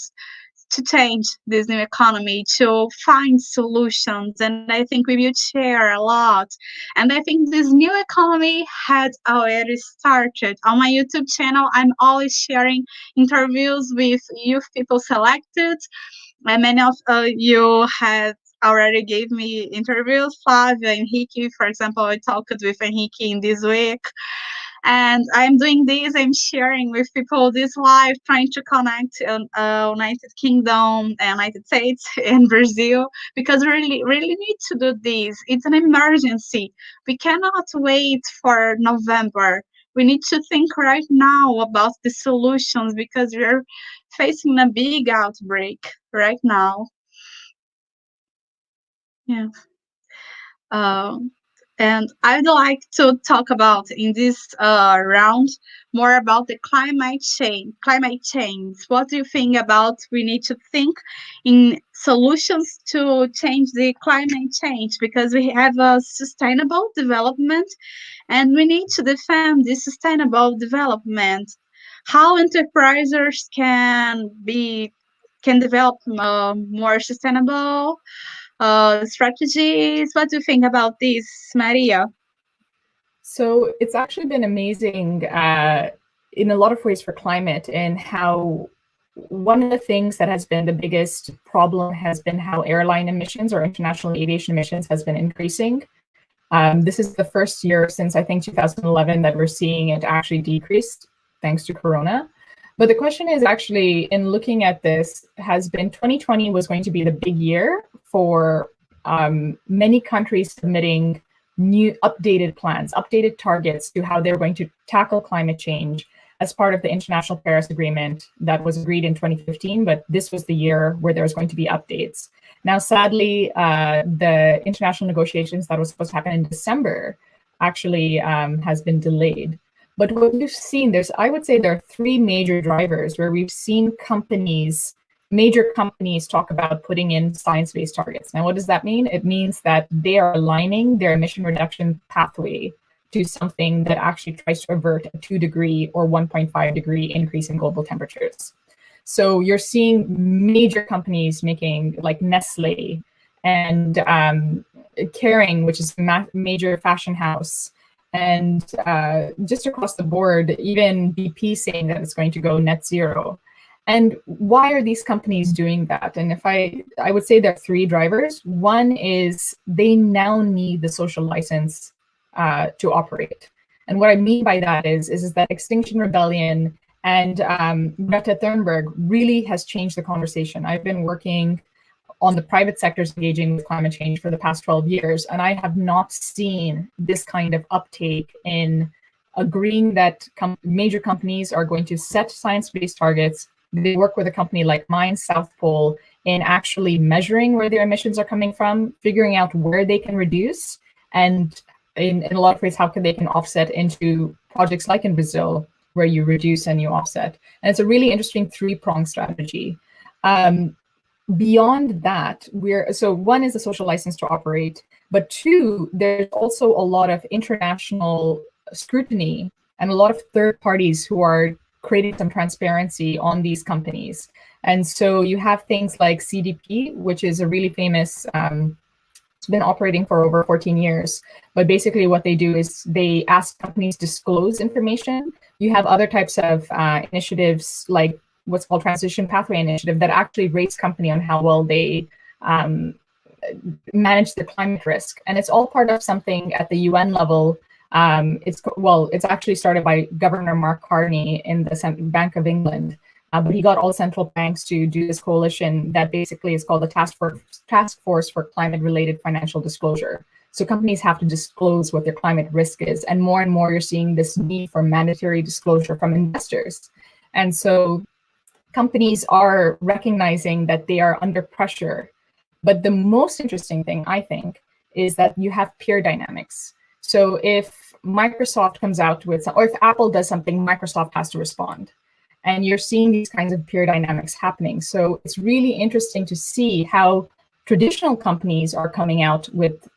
to change this new economy, to find solutions. And I think we will share a lot. And I think this new economy had already started. On my YouTube channel, I'm always sharing interviews with youth people selected. And many of you had already gave me interviews. Flavia, Henrique, for example, I talked with Henrique in this week. And I'm doing this, I'm sharing with people this live, trying to connect United Kingdom, United States, and Brazil, because we really need to do this. It's an emergency. We cannot wait for November. We need to think right now about the solutions because we're facing a big outbreak right now. Yeah. And I'd like to talk about in this round more about the climate change. Climate change. What do you think about? We need to think in solutions to change the climate change because we have a sustainable development, and we need to defend this sustainable development. How enterprises can develop more sustainable strategies. What do you think about this, Maria? So it's actually been amazing in a lot of ways for climate, and how one of the things that has been the biggest problem has been how airline emissions or international aviation emissions has been increasing. This is the first year since I think 2011 that we're seeing it actually decreased thanks to Corona. But the question is actually, in looking at this, has been 2020 was going to be the big year for many countries submitting new updated plans, updated targets to how they're going to tackle climate change as part of the International Paris Agreement that was agreed in 2015, but this was the year where there was going to be updates. Now, sadly, the international negotiations that was supposed to happen in December actually has been delayed. But what we've seen, I would say there are three major drivers where we've seen major companies talk about putting in science-based targets. Now, what does that mean? It means that they are aligning their emission reduction pathway to something that actually tries to avert a 2-degree or 1.5-degree increase in global temperatures. So you're seeing major companies making, like Nestle and Kering, which is a major fashion house, and just across the board, even BP saying that it's going to go net zero. And why are these companies doing that? And if I would say there are three drivers. One is they now need the social license to operate. And what I mean by that is that Extinction Rebellion and Greta Thunberg really has changed the conversation. I've been working on the private sectors engaging with climate change for the past 12 years, and I have not seen this kind of uptake in agreeing that major companies are going to set science-based targets. They work with a company like mine, South Pole, in actually measuring where their emissions are coming from, figuring out where they can reduce, and in a lot of ways, how they can offset into projects like in Brazil, where you reduce and you offset. And it's a really interesting three-pronged strategy. Beyond that, so one is the social license to operate, but two, there's also a lot of international scrutiny and a lot of third parties who are creating some transparency on these companies. And so you have things like CDP, which is a really famous, it's been operating for over 14 years. But basically what they do is they ask companies to disclose information. You have other types of initiatives like what's called Transition Pathway Initiative that actually rates company on how well they manage the climate risk. And it's all part of something at the UN level. It's actually started by Governor Mark Carney in the Bank of England, but he got all central banks to do this coalition that basically is called the Task Force for Climate-Related Financial Disclosure. So companies have to disclose what their climate risk is, and more you're seeing this need for mandatory disclosure from investors. And so companies are recognizing that they are under pressure. But the most interesting thing, I think, is that you have peer dynamics. So if Microsoft comes out with, or if Apple does something, Microsoft has to respond. And you're seeing these kinds of peer dynamics happening. So it's really interesting to see how traditional companies are coming out with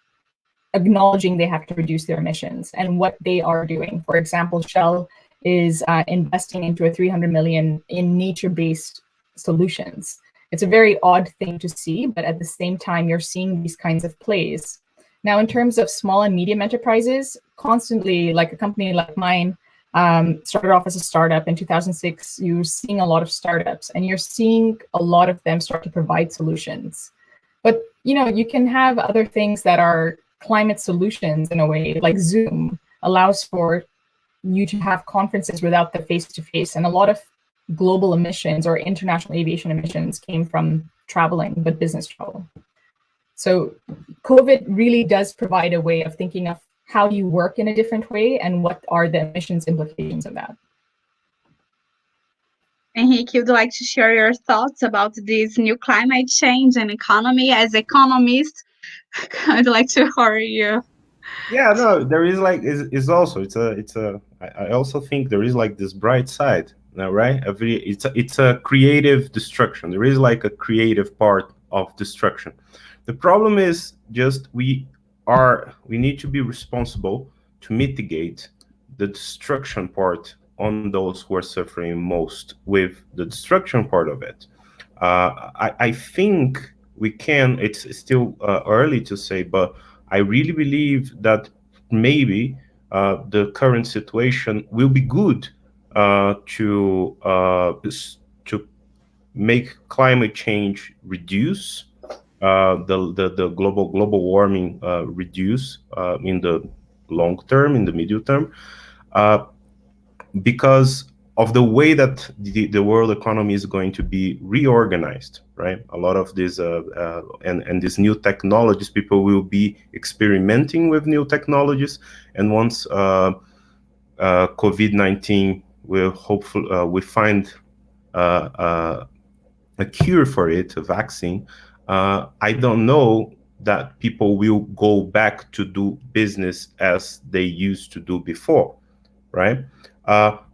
acknowledging they have to reduce their emissions and what they are doing. For example, Shell is investing into a 300 million in nature-based solutions. It's a very odd thing to see, but at the same time, you're seeing these kinds of plays. Now, in terms of small and medium enterprises, constantly, like a company like mine, started off as a startup in 2006. You're seeing a lot of startups, and you're seeing a lot of them start to provide solutions. But you can have other things that are climate solutions in a way, like Zoom allows for you to have conferences without the face-to-face, and a lot of global emissions or international aviation emissions came from traveling, but business travel. So COVID really does provide a way of thinking of how you work in a different way and what are the emissions implications of that. Henrique, would you like to share your thoughts about this new climate change and economy? As economist, I'd like to hear you. Yeah, no, there is like is also I also think there is like this bright side, right? It's a creative destruction. There is like a creative part of destruction. The problem is just we need to be responsible to mitigate the destruction part on those who are suffering most with the destruction part of it. I think we can. It's still early to say, but I really believe that maybe the current situation will be good to make climate change reduce, the global warming reduce in the long term, in the medium term, because of the way that the world economy is going to be reorganized, right? A lot of these and these new technologies, people will be experimenting with new technologies, and once COVID-19 will hopefully we find a cure for it, a vaccine, I don't know that people will go back to do business as they used to do before, right?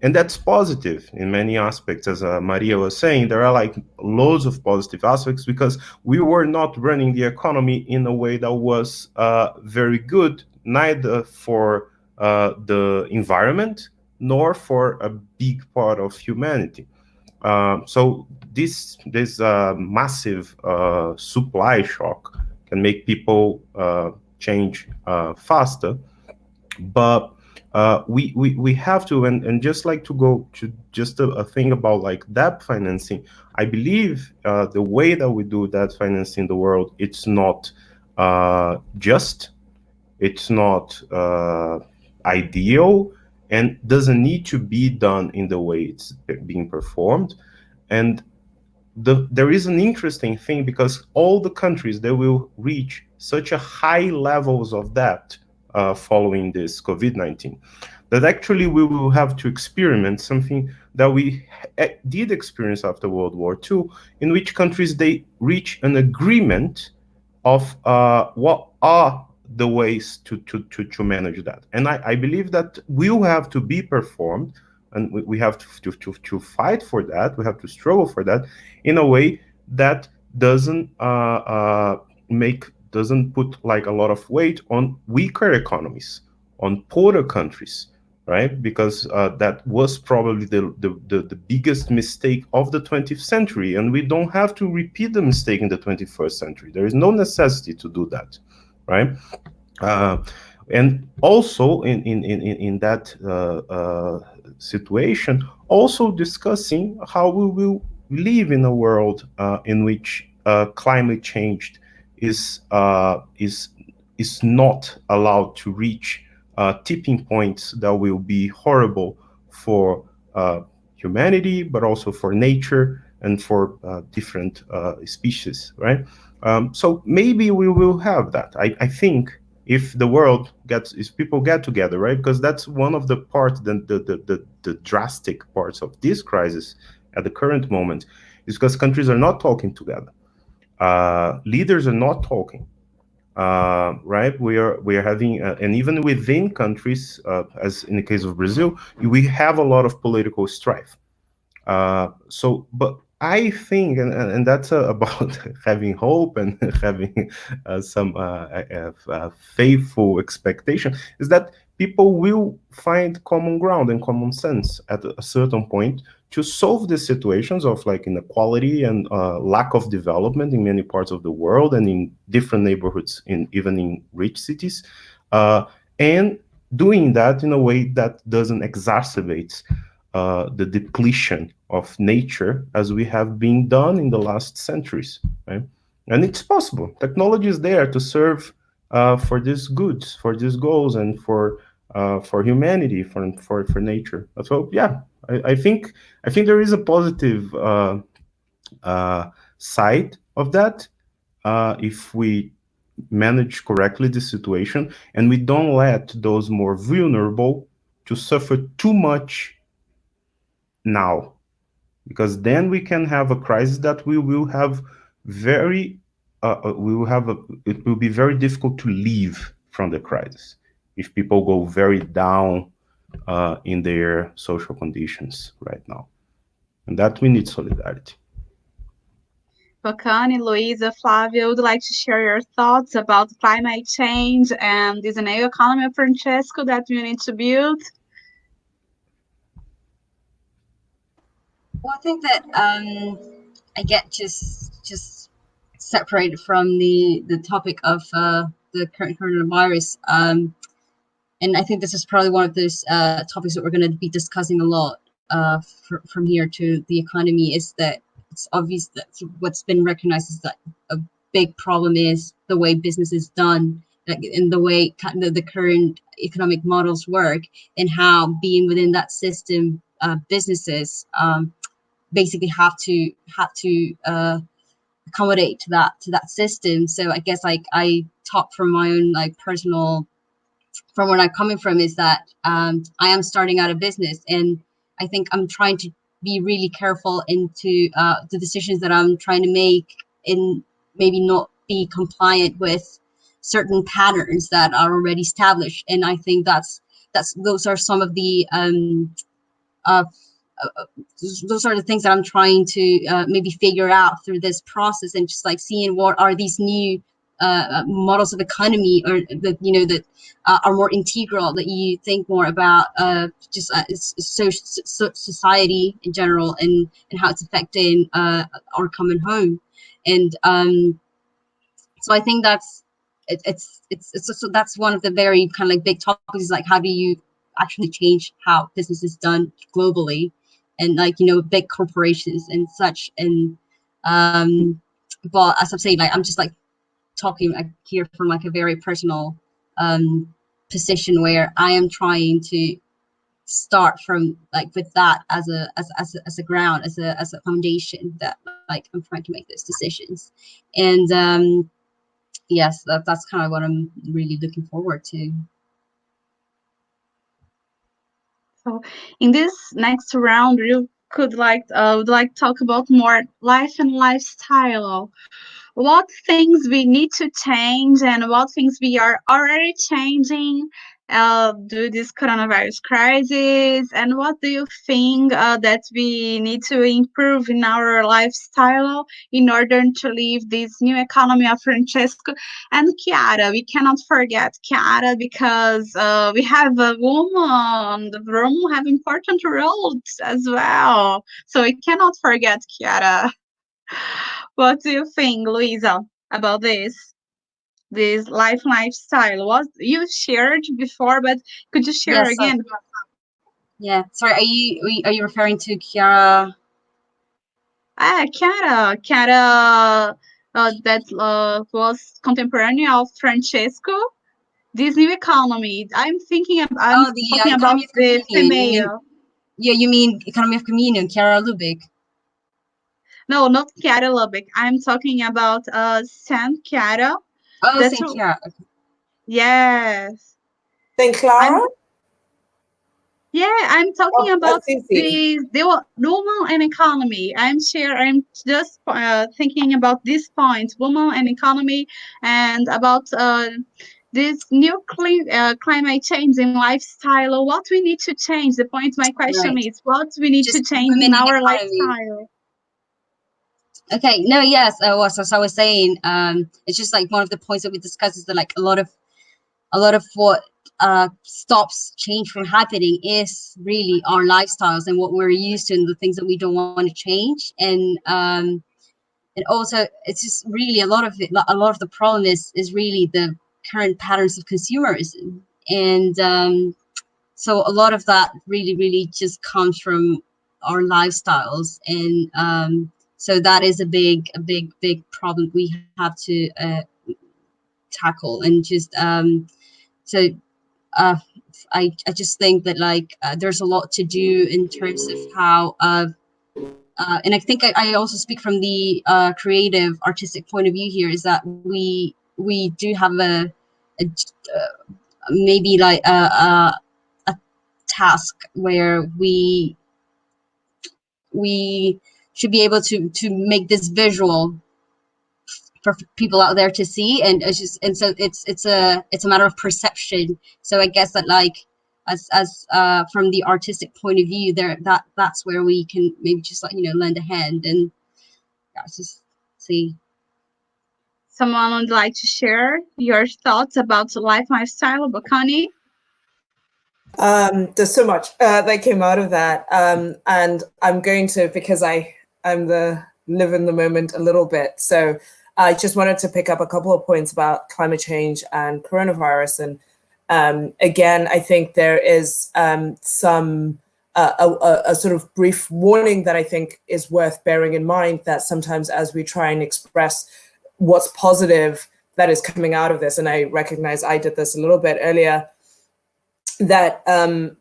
And that's positive in many aspects. As Maria was saying, there are like loads of positive aspects because we were not running the economy in a way that was very good, neither for the environment nor for a big part of humanity. So this massive supply shock can make people change faster, but we have to, and just like to go to just a thing about like debt financing. I believe the way that we do debt financing in the world, it's not just, it's not ideal, and doesn't need to be done in the way it's being performed. And there is an interesting thing, because all the countries, they will reach such a high levels of debt following this COVID-19, that actually we will have to experiment something that we did experience after World War II, in which countries, they reach an agreement of what are the ways to manage that. And I believe that will have to be performed, and we have to fight for that. We have to struggle for that in a way that doesn't put like a lot of weight on weaker economies, on poorer countries, right? Because that was probably the biggest mistake of the 20th century, and we don't have to repeat the mistake in the 21st century. There is no necessity to do that, right? And also in that situation, also discussing how we will live in a world in which climate change is not allowed to reach tipping points that will be horrible for humanity, but also for nature and for different species, right? So maybe we will have that. I think if the world if people get together, right? Because that's one of the parts, the drastic parts of this crisis at the current moment, is because countries are not talking together. Leaders are not talking. Right? We are having, and even within countries, as in the case of Brazil, we have a lot of political strife. But I think, and that's about having hope and having some faithful expectation, is that people will find common ground and common sense at a certain point to solve the situations of like inequality and lack of development in many parts of the world and in different neighborhoods, in even in rich cities, and doing that in a way that doesn't exacerbate the depletion of nature as we have been done in the last centuries, right? And it's possible. Technology is there to serve for these goods, for these goals, and for humanity, for nature. So yeah, I think there is a positive side of that if we manage correctly the situation and we don't let those more vulnerable to suffer too much now, because then we can have a crisis that we will have very we will have it will be very difficult to leave from the crisis if people go very down in their social conditions right now, and that we need solidarity. Bacani, Luisa, Flavia, would like to share your thoughts about climate change and this new economy of Francesco that we need to build? Well, I think that I get just separated from the topic of the current coronavirus. And I think this is probably one of those topics that we're going to be discussing a lot from here to the economy. Is that it's obvious that what's been recognized is that a big problem is the way business is done, like in the way the current economic models work, and how being within that system, businesses basically have to accommodate to that system. So I guess like I talk from my own like personal, from where I'm coming from, is that I am starting out a business, and I think I'm trying to be really careful into the decisions that I'm trying to make, and maybe not be compliant with certain patterns that are already established. And I think that's those are some of the uh, those are the things that I'm trying to maybe figure out through this process, and just like seeing what are these new models of economy, or that that are more integral, that you think more about just society in general, and how it's affecting our common home. And so I think that's so that's one of the very kind of like big topics, is like how do you actually change how business is done globally, and like big corporations and such. And but as I'm saying, like I'm just like talking like here from like a very personal position, where I am trying to start from like with that as a ground, as a foundation, that like I'm trying to make those decisions. And yes, that's kind of what I'm really looking forward to. So in this next round, you could would like talk about more life and lifestyle. What things we need to change and what things we are already changing due to this coronavirus crisis, and what do you think that we need to improve in our lifestyle in order to live this new economy of Francesco and Chiara? We cannot forget Chiara, because we have a woman. The women have important roles as well, so we cannot forget Chiara. What do you think, Luisa, about this lifestyle? What you shared before, but could you share Yes. again? Yeah. Sorry. Are you referring to Chiara? Chiara, that was contemporary of Francesco. This new economy. I'm Oh, the talking about economy of the communion. You mean, female. yeah? You mean economy of communion, Chiara Lubick? No, not Chiara Lubick. I'm talking about Saint Chiara. Oh, That's Saint Chiara. yes. Then I'm Clara? Yeah, I'm talking Oh, about Assisi. the woman and economy. I'm just thinking about this point, woman and economy, and about this new climate change in lifestyle. What we need to change. The point. My question Right. is, what we need to Just change in women in our economy. lifestyle. Okay, no, yes, as I was saying, it's just like one of the points that we discussed is that like a lot of what stops change from happening is really our lifestyles and what we're used to and the things that we don't want to change. And also it's just really a lot of the problem is really the current patterns of consumerism. And so a lot of that really just comes from our lifestyles. And so that is a big problem we have to tackle. And just so uh, I just think that like there's a lot to do in terms of how and I think I also speak from the creative artistic point of view here, is that we do have a maybe like a task where we should be able to make this visual for people out there to see. And it's just, and so it's a matter of perception. So I guess that like as from the artistic point of view, that's where we can maybe just like, lend a hand. And yeah, just see. Someone would like to share your thoughts about the lifestyle of Bacani? There's so much that came out of that, and I'm going to, because I'm the live in the moment a little bit. So I just wanted to pick up a couple of points about climate change and coronavirus. And again, I think there is some a sort of brief warning that I think is worth bearing in mind, that sometimes as we try and express what's positive that is coming out of this, and I recognize I did this a little bit earlier, that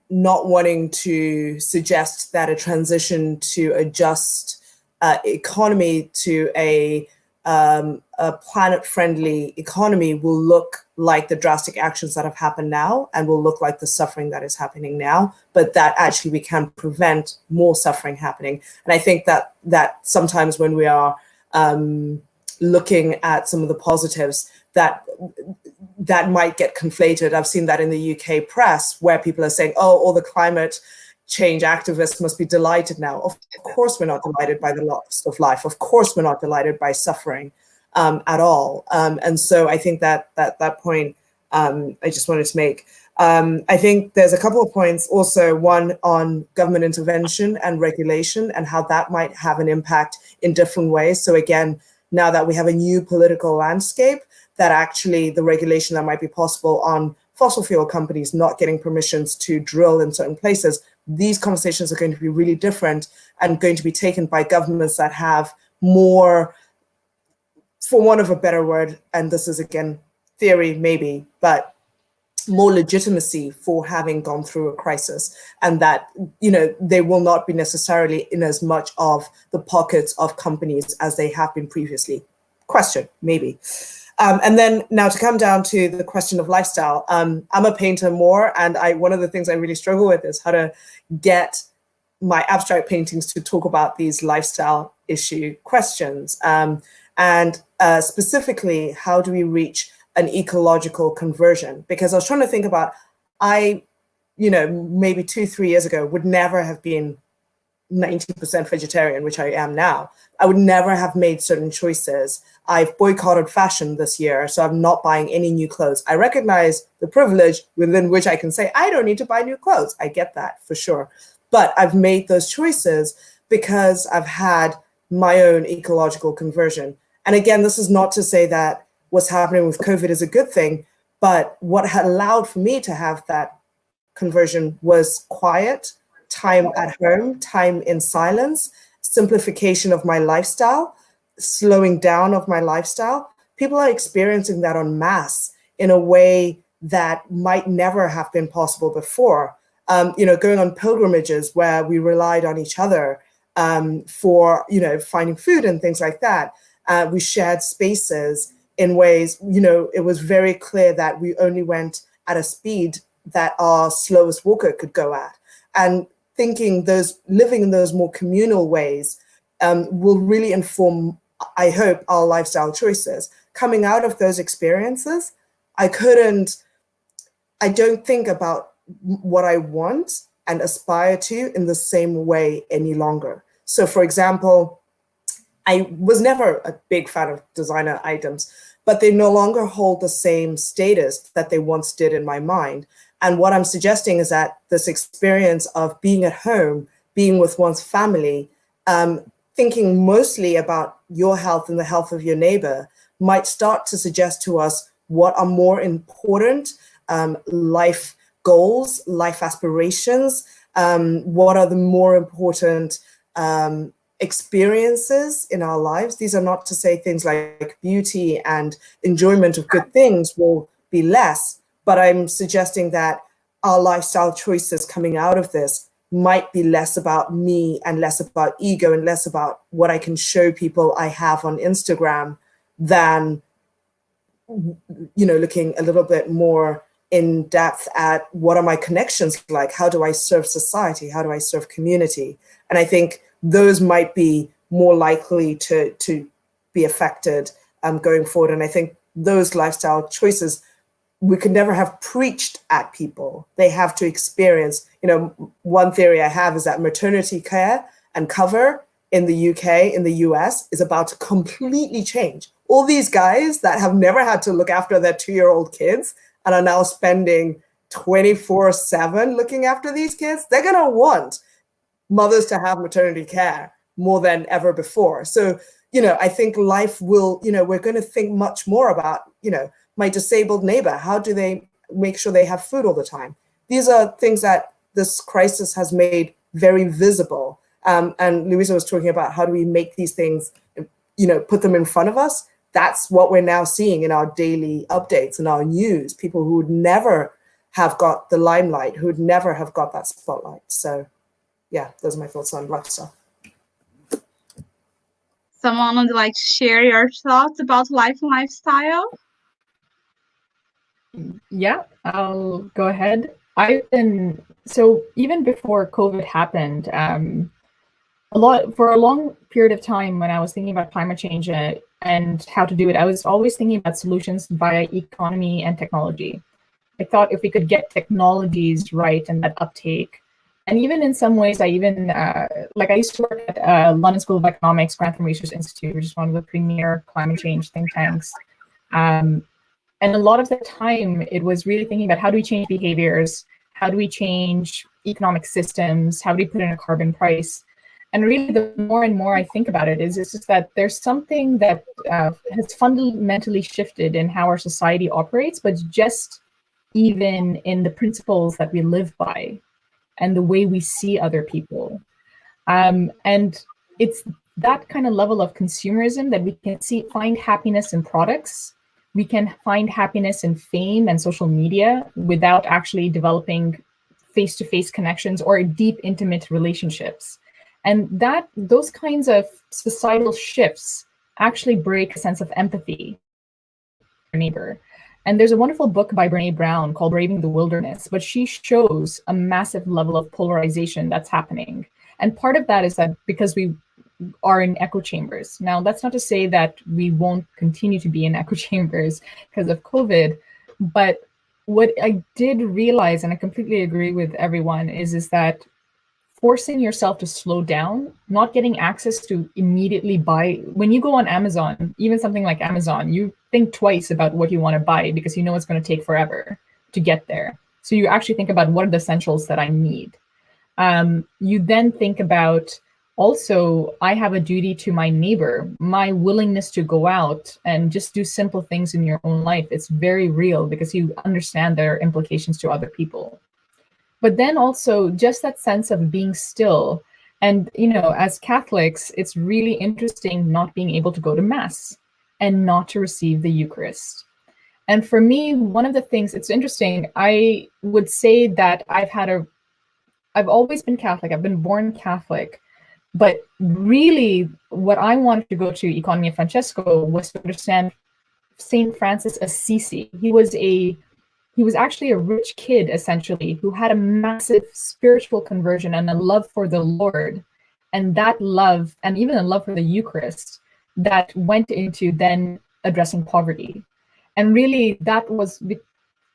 not wanting to suggest that a transition to a just economy, to a planet-friendly economy, will look like the drastic actions that have happened now, and will look like the suffering that is happening now, but that actually we can prevent more suffering happening. And I think that sometimes when we are looking at some of the positives, that might get conflated. I've seen that in the UK press, where people are saying, oh, all the climate change activists must be delighted now. Of course we're not delighted by the loss of life. Of course we're not delighted by suffering at all. And so I think that point I just wanted to make. I think there's a couple of points also, one on government intervention and regulation and how that might have an impact in different ways. So again, now that we have a new political landscape, that actually the regulation that might be possible on fossil fuel companies not getting permissions to drill in certain places, these conversations are going to be really different and going to be taken by governments that have more, for want of a better word, and this is again theory maybe, but more legitimacy for having gone through a crisis, and that they will not be necessarily in as much of the pockets of companies as they have been previously. Question, maybe. And then now to come down to the question of lifestyle, I'm a painter more, and one of the things I really struggle with is how to get my abstract paintings to talk about these lifestyle issue questions. And specifically, how do we reach an ecological conversion? Because I was trying to think about, maybe 2-3 years ago would never have been 90% vegetarian, which I am now. I would never have made certain choices. I've boycotted fashion this year, so I'm not buying any new clothes. I recognize the privilege within which I can say, I don't need to buy new clothes. I get that for sure. But I've made those choices because I've had my own ecological conversion. And again, this is not to say that what's happening with COVID is a good thing, but what had allowed for me to have that conversion was quiet, time at home, time in silence, simplification of my lifestyle, slowing down of my lifestyle. People are experiencing that en masse in a way that might never have been possible before. Going on pilgrimages where we relied on each other for, finding food and things like that. We shared spaces in ways, it was very clear that we only went at a speed that our slowest walker could go at. And living in those more communal ways will really inform, I hope, our lifestyle choices. Coming out of those experiences, I don't think about what I want and aspire to in the same way any longer. So for example, I was never a big fan of designer items, but they no longer hold the same status that they once did in my mind. And what I'm suggesting is that this experience of being at home, being with one's family, thinking mostly about your health and the health of your neighbor might start to suggest to us what are more important life goals, life aspirations, what are the more important experiences in our lives. These are not to say things like beauty and enjoyment of good things will be less, but I'm suggesting that our lifestyle choices coming out of this might be less about me and less about ego and less about what I can show people I have on Instagram than, looking a little bit more in depth at what are my connections like? How do I serve society? How do I serve community? And I think those might be more likely to be affected going forward. And I think those lifestyle choices, we could never have preached at people. They have to experience. One theory I have is that maternity care and cover in the UK, in the US, is about to completely change. All these guys that have never had to look after their 2-year-old kids and are now spending 24/7 looking after these kids, they're going to want mothers to have maternity care more than ever before. So, I think life will, we're going to think much more about, my disabled neighbor. How do they make sure they have food all the time? These are things that this crisis has made very visible. And Louisa was talking about how do we make these things, put them in front of us. That's what we're now seeing in our daily updates and our news. People who would never have got the limelight, who would never have got that spotlight. So yeah, those are my thoughts on lifestyle. Someone would like to share your thoughts about life and lifestyle? Yeah, I'll go ahead. So even before COVID happened, for a long period of time when I was thinking about climate change and how to do it, I was always thinking about solutions via economy and technology. I thought if we could get technologies right and that uptake, and even in some ways, I used to work at London School of Economics, Grantham Research Institute, which is one of the premier climate change think tanks. And a lot of the time, it was really thinking about how do we change behaviors? How do we change economic systems? How do we put in a carbon price? And really, the more and more I think about it, it's just that there's something that has fundamentally shifted in how our society operates, but just even in the principles that we live by and the way we see other people. And it's that kind of level of consumerism that we can find happiness in products. We can find happiness in fame and social media without actually developing face-to-face connections or deep, intimate relationships. And those kinds of societal shifts actually break a sense of empathy for your neighbor. And there's a wonderful book by Brene Brown called Braving the Wilderness, but she shows a massive level of polarization that's happening. And part of that is that because we are in echo chambers. Now, that's not to say that we won't continue to be in echo chambers because of COVID, but what I did realize, and I completely agree with everyone, is that forcing yourself to slow down, not getting access to immediately buy. When you go on Amazon, even something like Amazon, you think twice about what you want to buy because you know it's going to take forever to get there. So you actually think about what are the essentials that I need. You then think about, also, I have a duty to my neighbor. My willingness to go out and just do simple things in your own life, it's very real because you understand their implications to other people. But then also just that sense of being still. And, as Catholics, it's really interesting not being able to go to Mass and not to receive the Eucharist. And for me, one of the things, it's interesting, I would say that I've always been Catholic. I've been born Catholic. But really, what I wanted to go to Economy of Francesco was to understand Saint Francis Assisi. He was actually a rich kid, essentially, who had a massive spiritual conversion and a love for the Lord. And that love, and even a love for the Eucharist, that went into then addressing poverty. And really, that was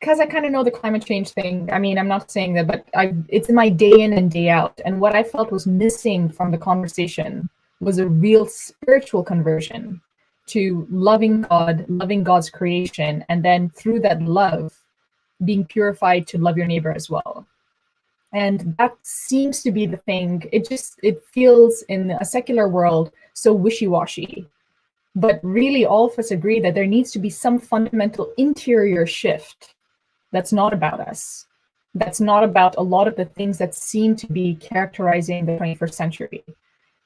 because I kind of know the climate change thing. I mean, I'm not saying that, but it's in my day in and day out. And what I felt was missing from the conversation was a real spiritual conversion to loving God, loving God's creation, and then through that love, being purified to love your neighbor as well. And that seems to be the thing. It feels in a secular world so wishy-washy. But really, all of us agree that there needs to be some fundamental interior shift that's not about us. That's not about a lot of the things that seem to be characterizing the 21st century.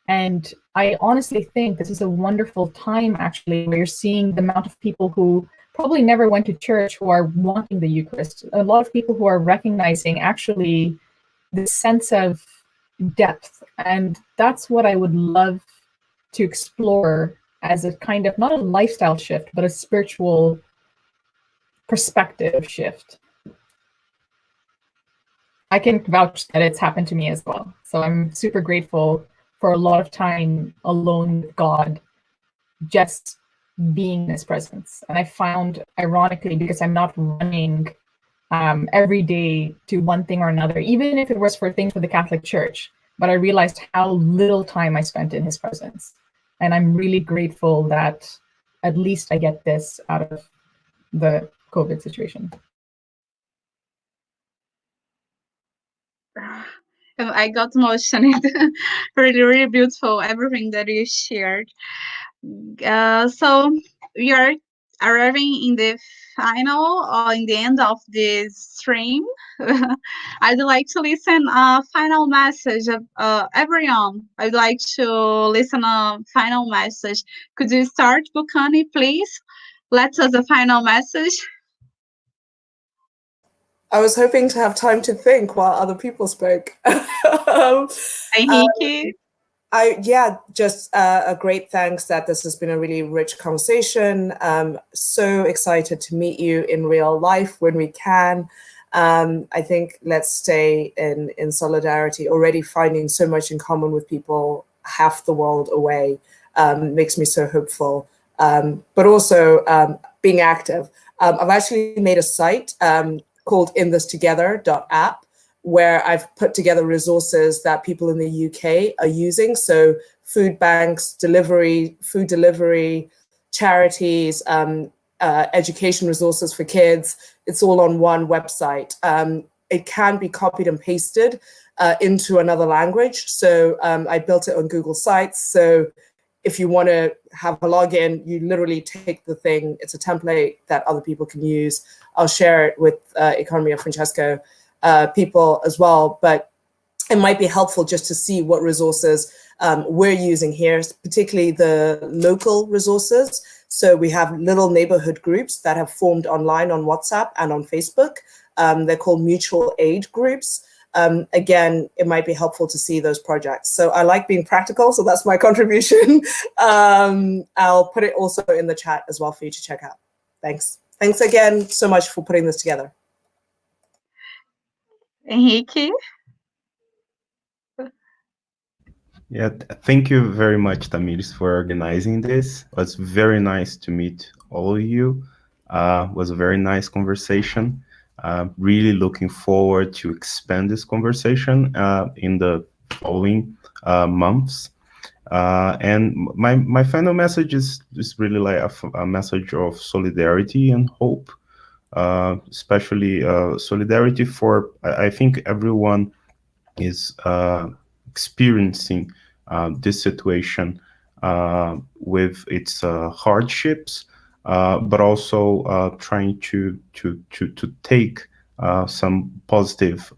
And I honestly think this is a wonderful time, actually, where you're seeing the amount of people who probably never went to church who are wanting the Eucharist. A lot of people who are recognizing actually this sense of depth. And that's what I would love to explore as a kind of, not a lifestyle shift, but a spiritual perspective shift. I can vouch that it's happened to me as well. So I'm super grateful for a lot of time alone with God, just being in his presence. And I found, ironically, because I'm not running every day to one thing or another, even if it was for things for the Catholic Church, but I realized how little time I spent in his presence. And I'm really grateful that at least I get this out of the COVID situation. I got emotional. Really, really beautiful, everything that you shared. So we are arriving in the final or in the end of this stream. I'd like to listen a final message of everyone. I'd like to listen a final message. Could you start, Bukani, please? Let us a final message. I was hoping to have time to think while other people spoke. Henrique. Just a great thanks that this has been a really rich conversation. So excited to meet you in real life when we can. I think let's stay in solidarity. Already finding so much in common with people half the world away makes me so hopeful. But also being active. I've actually made a site called inthistogether.app, where I've put together resources that people in the UK are using. So food banks, food delivery, charities, education resources for kids. It's all on one website. It can be copied and pasted into another language. So I built it on Google Sites. So if you want to have a login, you literally take the thing. It's a template that other people can use. I'll share it with Economy of Francesco people as well, but it might be helpful just to see what resources we're using here, particularly the local resources. So we have little neighborhood groups that have formed online on WhatsApp and on Facebook. They're called mutual aid groups. Again, it might be helpful to see those projects. So I like being practical, so that's my contribution. I'll put it also in the chat as well for you to check out. Thanks. Thanks again so much for putting this together. Henrique. Yeah, thank you very much, Tamiris, for organizing this. It was very nice to meet all of you. It was a very nice conversation. Really looking forward to expand this conversation in the following months. And my final message is really like a message of solidarity and hope, especially solidarity for, I think everyone is experiencing this situation with its hardships, but also trying to take some positive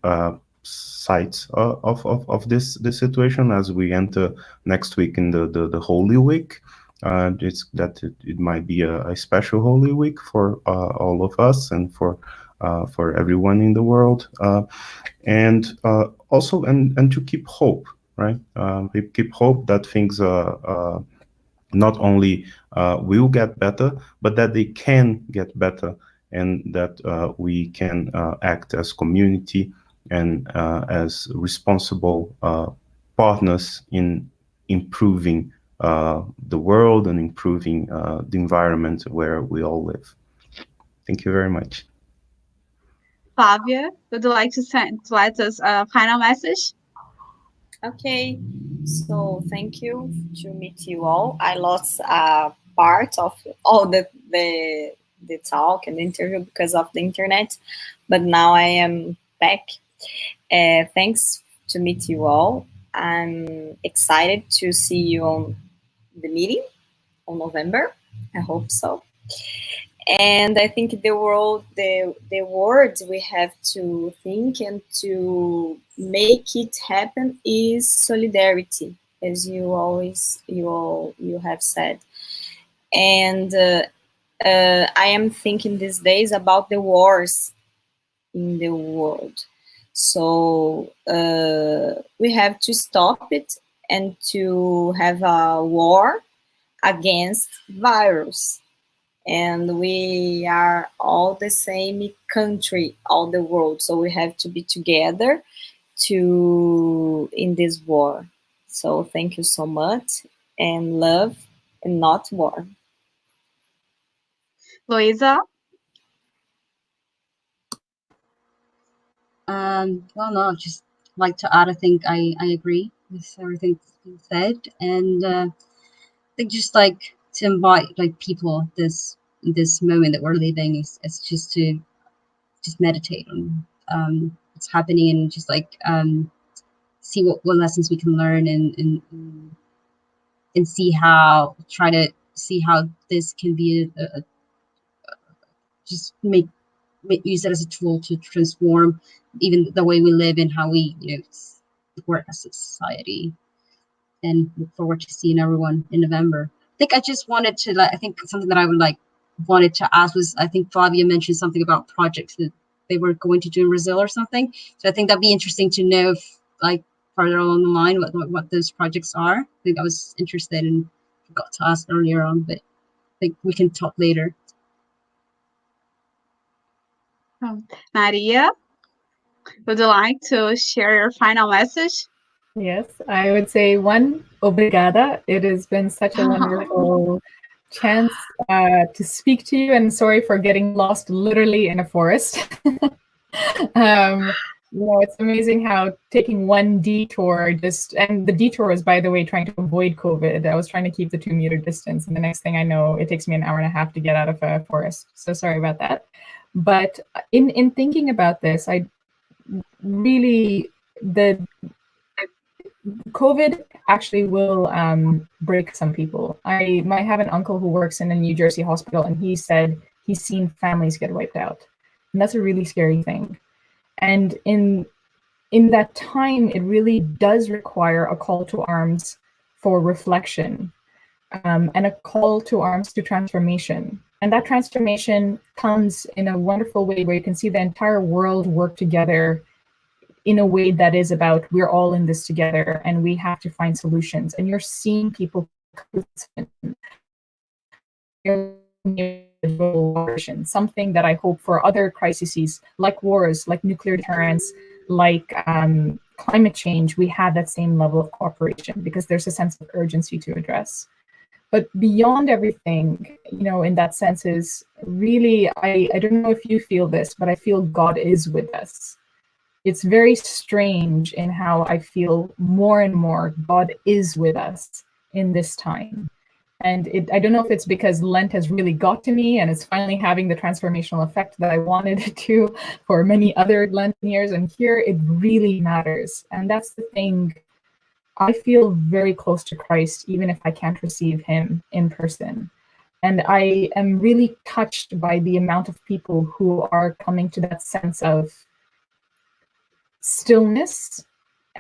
sides of this situation as we enter next week in the Holy Week. It might be a special Holy Week for all of us and for everyone in the world, and also and to keep hope, right? Keep hope that things not only will get better, but that they can get better, and that we can act as community and as responsible partners in improving the world and improving the environment where we all live. Thank you very much. Flavia, would you like to let us a final message? Okay, So thank you to meet you all. I lost part of all the talk and the interview because of the internet, but now I am back. Thanks to meet you all. I'm excited to see you on the meeting on November. I hope so. And I think the words we have to think and to make it happen is solidarity, as you have said. And I am thinking these days about the wars in the world. So we have to stop it and to have a war against virus. And we are all the same country, all the world. So we have to be together in this war. So thank you so much, and love and not war. Luisa? Well, no, just like to add, I think I agree with everything that's been said, and I think just like to invite like people this moment that we're living is just to just meditate on what's happening and just like see what lessons we can learn and see how try to see how this can be just use it as a tool to transform even the way we live and how we work as a society. And look forward to seeing everyone in November. I think I just wanted to I think something that I would wanted to ask was, I think Flavia mentioned something about projects that they were going to do in Brazil or something. So I think that'd be interesting to know if further along the line what those projects are. I think I was interested and forgot to ask earlier on, but I think we can talk later. Maria, would you like to share your final message? Yes, I would say one, obrigada. It has been such a wonderful chance to speak to you, and sorry for getting lost literally in a forest. It's amazing how taking one detour and the detour was, by the way, trying to avoid COVID. I was trying to keep the 2-meter distance, and the next thing I know, it takes me an hour and a half to get out of a forest. So sorry about that. But in thinking about this, I really, the COVID actually will break some people. I might have an uncle who works in a New Jersey hospital, and he said he's seen families get wiped out. And that's a really scary thing. And in that time, it really does require a call to arms for reflection and a call to arms to transformation. And that transformation comes in a wonderful way where you can see the entire world work together in a way that is about, we're all in this together and we have to find solutions. And you're seeing people something that I hope for other crises like wars, like nuclear deterrence, like climate change, we have that same level of cooperation because there's a sense of urgency to address. But beyond everything, in that sense is really, I don't know if you feel this, but I feel God is with us. It's very strange in how I feel more and more God is with us in this time. And I don't know if it's because Lent has really got to me and it's finally having the transformational effect that I wanted it to for many other Lenten years. And here it really matters. And that's the thing. I feel very close to Christ, even if I can't receive him in person. And I am really touched by the amount of people who are coming to that sense of stillness,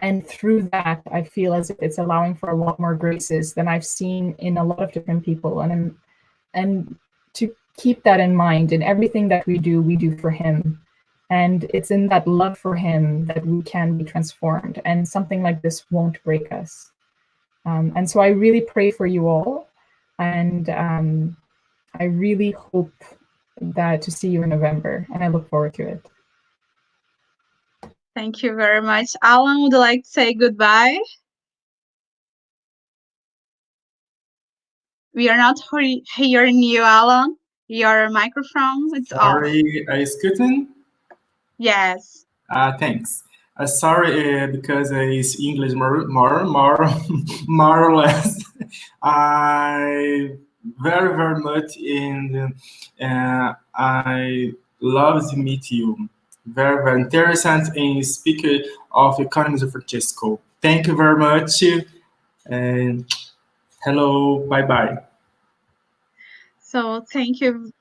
and through that I feel as if it's allowing for a lot more graces than I've seen in a lot of different people, and to keep that in mind in everything that we do for him, and it's in that love for him that we can be transformed, and something like this won't break us. And so I really pray for you all, and I really hope that to see you in November, and I look forward to it. Thank you very much. Alan, would you like to say goodbye? We are not hearing you, Alan. Your microphone is off. Sorry, excuse me? Yes. Thanks. Sorry, because it's English more more or less. I very much and I love to meet you. Very interesting in speaking of Economy of Francesco. Thank you very much. And hello, bye bye. So thank you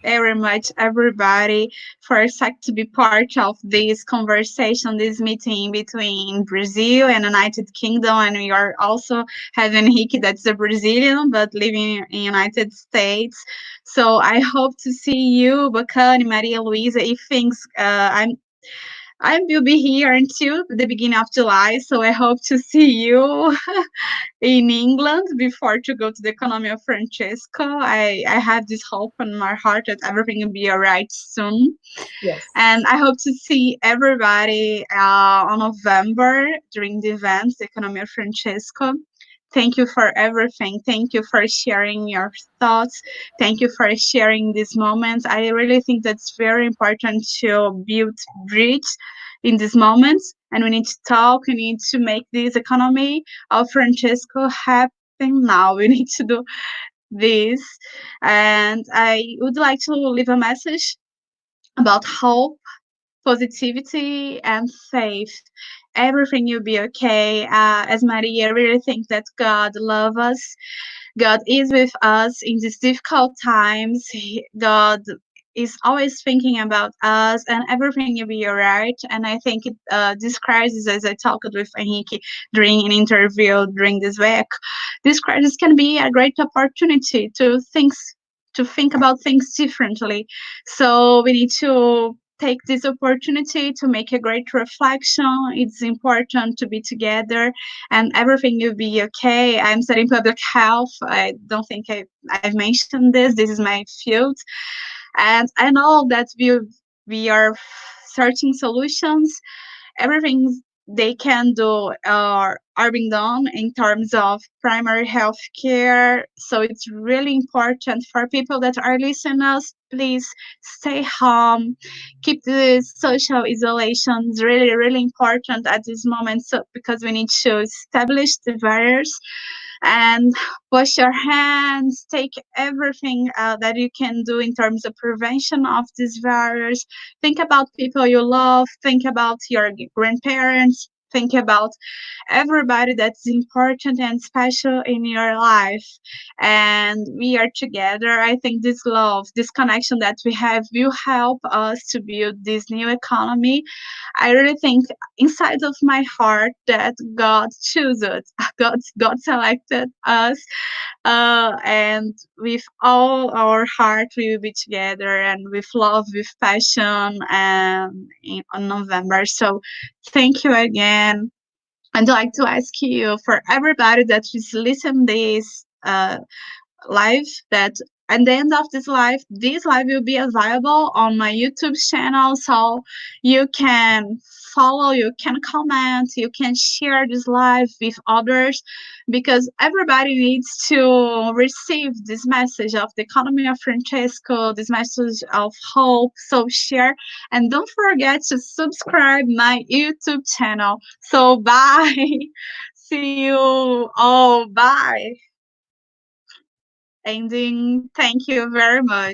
very much, everybody, for accepting to be part of this conversation, this meeting between Brazil and United Kingdom. And we are also having Henrique, that's a Brazilian, but living in United States. So I hope to see you, Bacani, Maria Luisa, if things, I will be here until the beginning of July, so I hope to see you in England before to go to the Economy of Francesco. I have this hope in my heart that everything will be alright soon. Yes. And I hope to see everybody on November during the event, the Economy of Francesco. Thank you for everything. Thank you for sharing your thoughts. Thank you for sharing these moments. I really think that's very important to build bridge in these moments. And we need to talk. We need to make this economy of Francesco happen now. We need to do this. And I would like to leave a message about hope, positivity, and faith. Everything will be okay. As Maria, I really think that God loves us. God is with us in these difficult times. God is always thinking about us, and everything will be alright. And I think this crisis, as I talked with Henrique during an interview during this week, this crisis can be a great opportunity to think about things differently. So we need to take this opportunity to make a great reflection. It's important to be together and everything will be okay. I'm studying public health. I don't think I've mentioned this. This is my field. And I know that we are searching solutions. Everything they can do are being done in terms of primary health care. So it's really important for people that are listening us, please stay home, keep the social isolation. It's really important at this moment, so because we need to establish the barriers and wash your hands, take everything that you can do in terms of prevention of this virus. Think about people you love, think about your grandparents, think about everybody that's important and special in your life. And we are together. I think this love, this connection that we have will help us to build this new economy. I really think inside of my heart that God chose it. God selected us, and with all our heart we will be together and with love, with passion, and on November. So thank you again. I'd like to ask you for everybody that is listening this live that at the end of this live will be available on my YouTube channel, so you can follow, you can comment, you can share this live with others, because everybody needs to receive this message of the economy of Francesco, this message of hope. So share, and don't forget to subscribe my YouTube channel. So bye. See you all. Bye. Ending. Thank you very much.